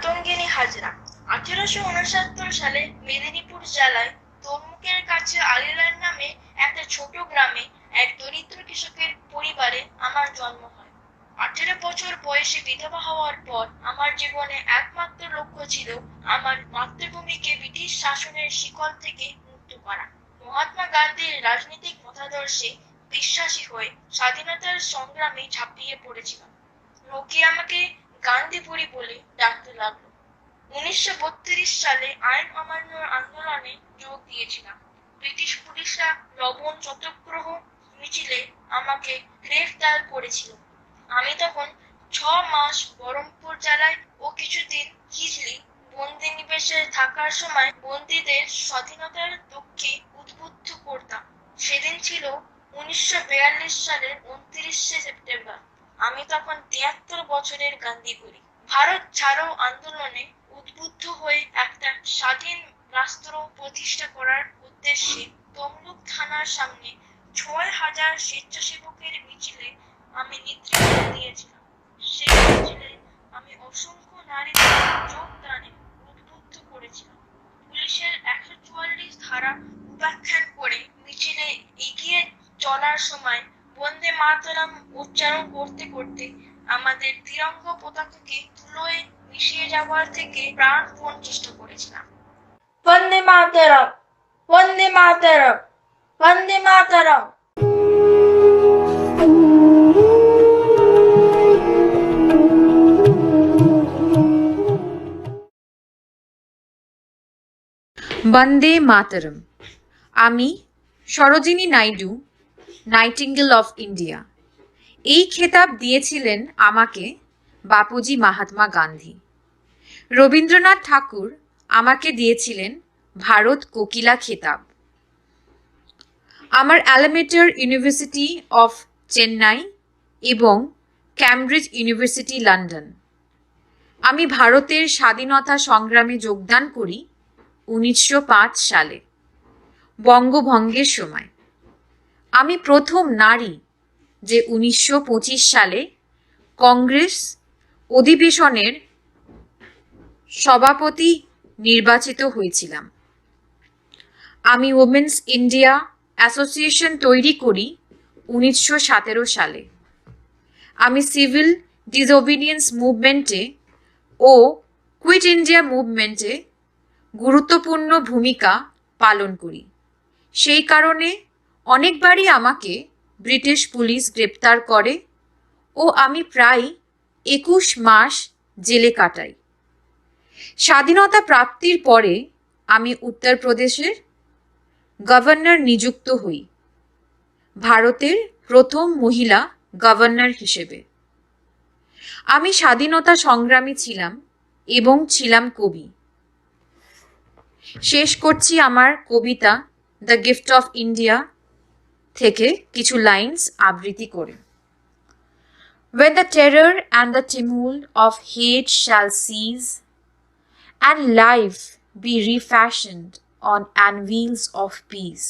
S6: মাতঙ্গিনী হাজরা। 1869 সালে মেদিনীপুর জেলায় তমলুকের কাছে আলিলার নামে একটা ছোট গ্রামে এক দরিদ্র কৃষকের পরিবারে আমার জন্ম হয়। 18 বছর বয়সে বিধবা হওয়ার পর আমার জীবনে একমাত্র লক্ষ্য ছিল আমার মাতৃভূমিকে ব্রিটিশ শাসনের শিকল থেকে মুক্ত করা। মহাত্মা গান্ধীর রাজনৈতিক মতাদর্শে বিশ্বাসী হয়ে স্বাধীনতার সংগ্রামে ঝাঁপিয়ে পড়েছিলাম। লোকে আমাকে গান্ধীপুরি বলে ডাকতে লাগলো। 1932 সালে আইন অমান্য আন্দোলনে যোগ দিয়েছিলাম। ব্রিটিশ পুলিশরা লবণ সত্যাগ্রহ মিছিলে আমাকে গ্রেফতার করেছিল। আমি তখন 6 মাস বহরমপুর জেলায় ও কিছুদিন হিজলি বন্দি নিবেশে থাকার সময় বন্দীদের স্বাধীনতার লক্ষ্যে উদ্বুদ্ধ করতাম। সেদিন ছিল 1942 সালের 29 সেপ্টেম্বর। আমি তখন 73 বছরের গান্ধীপুরি। ভারত ছাড়ো আন্দোলনে উদ্বুদ্ধ হয়ে একটা স্বাধীন রাষ্ট্র প্রতিষ্ঠা করার উদ্দেশ্যে তমলুক থানার সামনে 6000 স্বেচ্ছাসেবকের মিছিলে আমি নেতৃত্ব দিয়েছিলাম। সেই মিছিলে আমি অসংখ্য নারীদের যোগদানে উদ্বুদ্ধ করেছিলাম। পুলিশের 144 ধারা উপাখ্যান করে মিছিলে এগিয়ে চলার সময় বন্দে মাতরম উচ্চারণ করতে করতে আমাদের তিরঙ্গ পতাকাকে ধুলোয় মিশিয়ে যাওয়ার থেকে প্রাণপণ চেষ্টা করেছিলাম। বন্দে মাতরম, বন্দে মাতরম, বন্দে মাতরম।
S24: বন্দে মাতরম। আমি Sarojini Naidu, nightingale of India. এই খেতাব দিয়েছিলেন আমাকে বাপুজি মহাত্মা গান্ধী। রবীন্দ্রনাথ ঠাকুর আমাকে দিয়েছিলেন ভারত কোকিলা খেতাব। আমার অ্যালামেটার ইউনিভার্সিটি অফ চেন্নাই এবং ক্যামব্রিজ ইউনিভার্সিটি লন্ডন। আমি ভারতের স্বাধীনতা সংগ্রামে যোগদান করি 1905 সালে বঙ্গভঙ্গের সময়। আমি প্রথম নারী যে 1925 সালে কংগ্রেস অধিবেশনের সভাপতি নির্বাচিত হয়েছিলাম। আমি উমেন্স ইন্ডিয়া অ্যাসোসিয়েশন তৈরি করি 1917 সালে। আমি সিভিল ডিসওবিডিয়েন্স মুভমেন্টে ও কুইট ইন্ডিয়া মুভমেন্টে গুরুত্বপূর্ণ ভূমিকা পালন করি। সেই কারণে অনেকবারই আমাকে ব্রিটিশ পুলিশ গ্রেপ্তার করে ও আমি প্রায় 21 মাস জেলে কাটাই। স্বাধীনতা প্রাপ্তির পরে আমি উত্তরপ্রদেশের গভর্নর নিযুক্ত হই, ভারতের প্রথম মহিলা গভর্নর হিসেবে। আমি স্বাধীনতা সংগ্রামী ছিলাম এবং ছিলাম কবি। শেষ করছি আমার কবিতা দ্য গিফট অফ ইন্ডিয়া থেকে কিছু লাইন্স আবৃত্তি করে। When the terror and the tumult of hate shall cease, and life be refashioned on anvils of peace,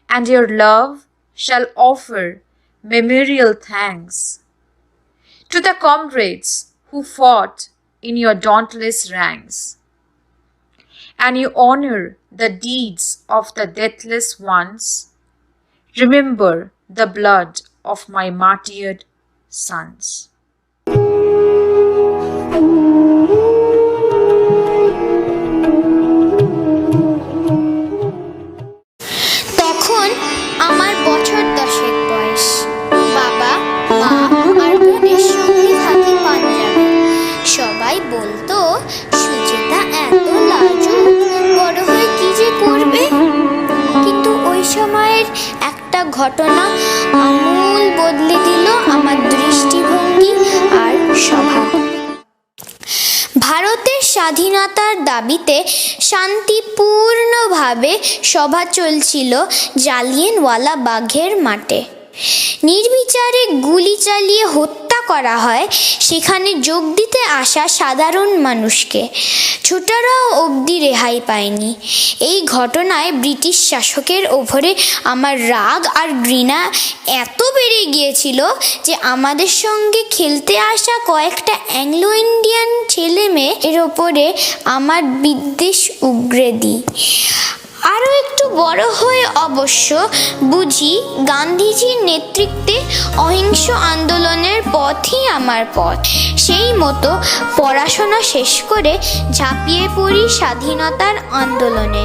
S24: and your love shall offer memorial thanks to the comrades who fought in your dauntless ranks, and you honor the deeds of the deathless ones, remember the blood of my martyred sons.
S20: তখন আমার বছর 10 বয়স। বাবা, মা আর বোনের সঙ্গে থাকি পাঞ্জাবে। সবাই বলতো সুচেতা এত লাজুক, বড় হয়ে কি যে করবে। কিন্তু ওই সময়ের একটা ঘটনা আমূল বদলে দিল আমার দৃষ্টিভঙ্গি আর স্বভাব। ভারতের স্বাধীনতার দাবিতে শান্তিপূর্ণভাবে সভা চলছিল জালিয়ানওয়ালা বাগের মাঠে। নির্বিচারে গুলি চালিয়ে হত্যা করা হয় সেখানে যোগ দিতে আসা সাধারণ মানুষকে। ছোটরাও অবধি রেহাই পায়নি। এই ঘটনায় ব্রিটিশ শাসকের ওপরে আমার রাগ আর ঘৃণা এত বেড়ে গিয়েছিল যে আমাদের সঙ্গে খেলতে আসা কয়েকটা অ্যাংলো ইন্ডিয়ান ছেলে মেয়ের ওপরে আমার বিদ্বেষ উগরে দিই। আরও একটু বড় হয়ে অবশ্য বুঝি গান্ধীজির নেতৃত্বে অহিংস আন্দোলনের পথই আমার পথ। সেই মতো পড়াশোনা শেষ করে ঝাঁপিয়ে পড়ি স্বাধীনতার আন্দোলনে।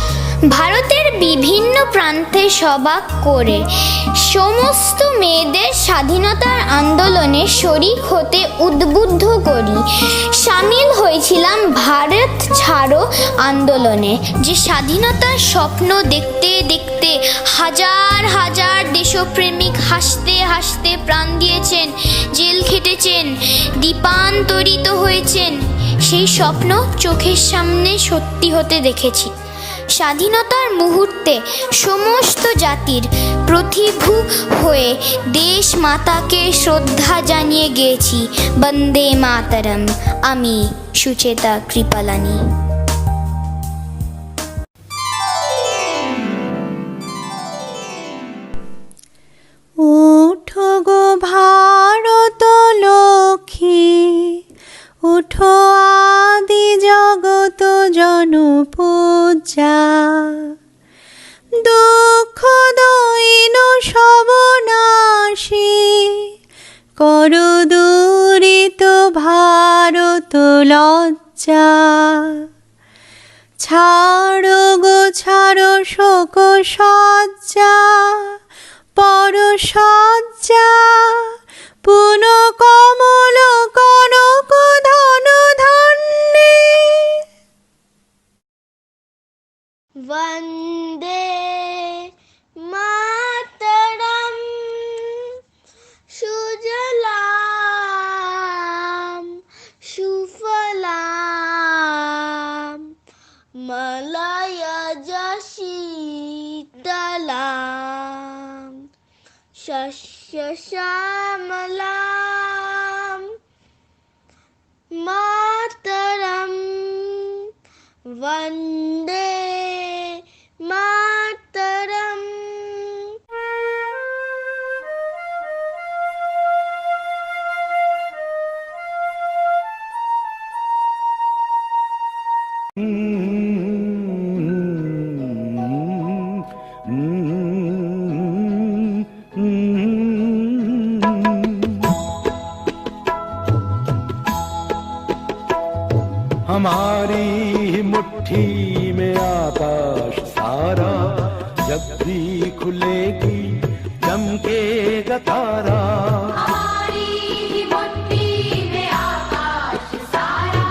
S20: ভারতের বিভিন্ন প্রান্তে সভা করে সমস্ত মেয়েদের স্বাধীনতার আন্দোলনে শরিক হতে উদ্বুদ্ধ করি। সামিল হয়েছিলাম ভারত ছাড়ো আন্দোলনে, যে স্বাধীনতার স্বপ্ন দেখতে দেখতে হাজার হাজার দেশপ্রেমিক হাসতে হাসতে প্রাণ দিয়েছেন, জেল খেটেছেন, দ্বীপান্তরিত হয়েছেন। সেই স্বপ্ন চোখের সামনে সত্যি হতে দেখেছি। স্বাধীনতার মুহূর্তে সমস্ত জাতির প্রতিভু হয়ে দেশ মাতাকে শ্রদ্ধা জানিয়ে গেয়েছি বন্দে মাতরম। আমি সুচেতা কৃপালানি।
S1: উঠো গো ভারত লক্ষ্মী, উঠো আদি জগত জনপূজা। দুঃখ দৈন সবনাশী, কর দূরিত ভারত লজ্জা। ছাড়ো গো ছাড়ো শোক সজ্জা, পর সজ্জা। পুন কমল কনক ধন ধান্যে।
S5: वन्दे मातरं सुजलां सुफलां मलयज शीतलां शस्यश्यामलां मातरं वन्दे मातरम्।
S16: हमारी मुट्ठी में आकाश सारा, जब भी खुलेगी चमकेगा तारा।
S13: हमारी मुट्ठी में आकाश सारा,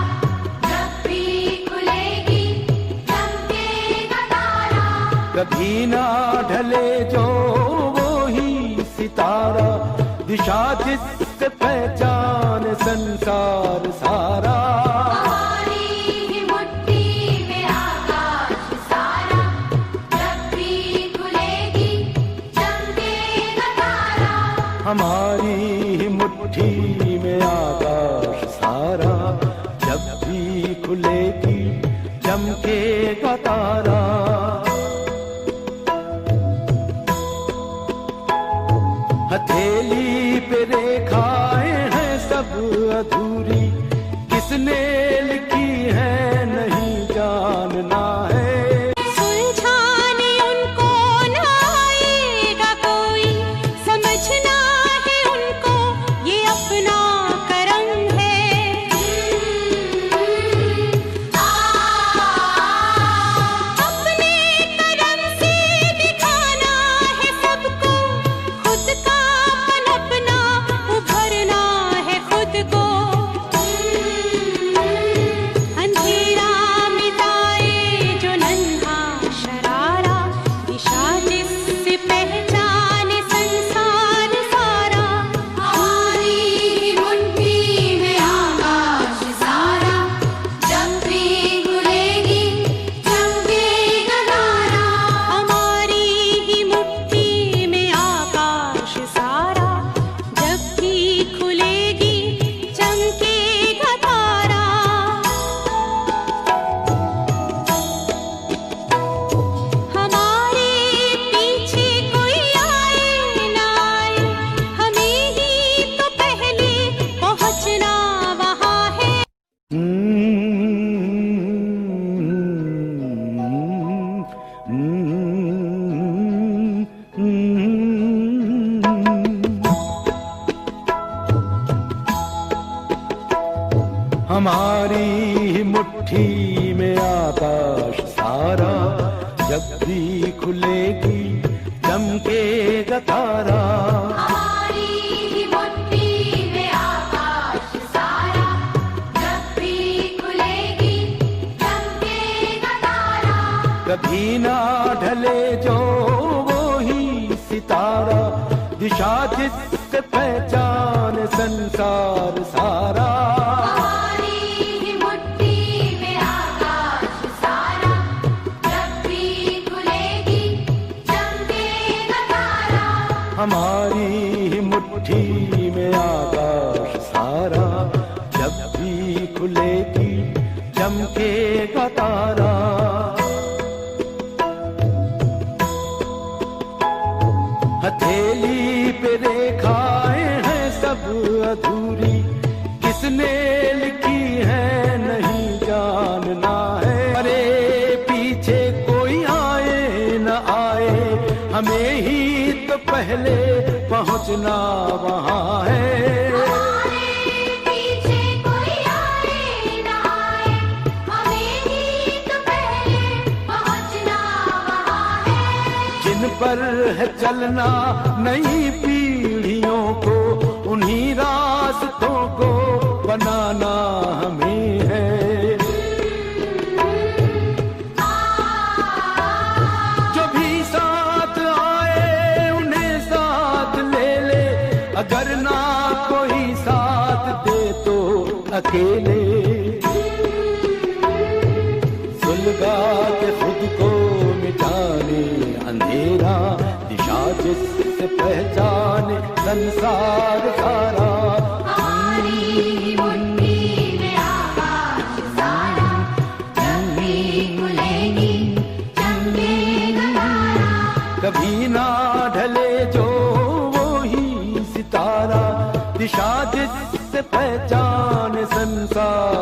S13: जब भी खुलेगी चमकेगा तारा।
S16: कभी ना ढले जो वो ही सितारा, दिशा जिससे पहचान संसार सारा। हमारी मुट्ठी में आकाश सारा, जब भी खुलेगी चमकेगा तारा। हथेली पे रेखाएं हैं सब अधूरी, किसने लिखी है नहीं जानना है।
S1: सुलझाने उनको न आएगा कोई, समझना है उनको ये अपना करम है। अपने करम से दिखाना है सबको, खुद का अपना उभरना है खुद को।
S16: हमारी मुट्ठी में आकाश सारा, जब भी खुलेगी चमकेगा तारा।
S13: हमारी ही मुट्ठी में आकाश सारा, जब भी खुलेगी चमकेगा तारा।
S16: कभी ना ढले जो वो ही सितारा, दिशा जिससे पहचान संसार सारा। हमारी मुट्ठी में आकाश सारा, जब भी खुलेगी चमकेगा तारा। हथेली पे रेखाएं हैं सब अधूरी, किसने लिखी है नहीं जानना है। अरे पीछे कोई आए न आए, हमें ही तो पहले पहुंचना वहां है।
S13: पीछे कोई आए न आए, हमें ही तो पहले पहुंचना वहां है।
S16: जिन पर है चलना नई पीढ़ियों को, उन्हीं रास्तों को बनाना हमें है। अगर ना कोई साथ दे तो अकेले सुलगा के खुद को मिटाने अंधेरा, दिशा जिससे पहचाने संसार सारा।
S13: हमारी मुट्ठी में आकाश सारा, जब भी खुलेगी चमकेगा तारा।
S16: कभी ना ढले जो तारा, दिशा जिससे पहचान संसार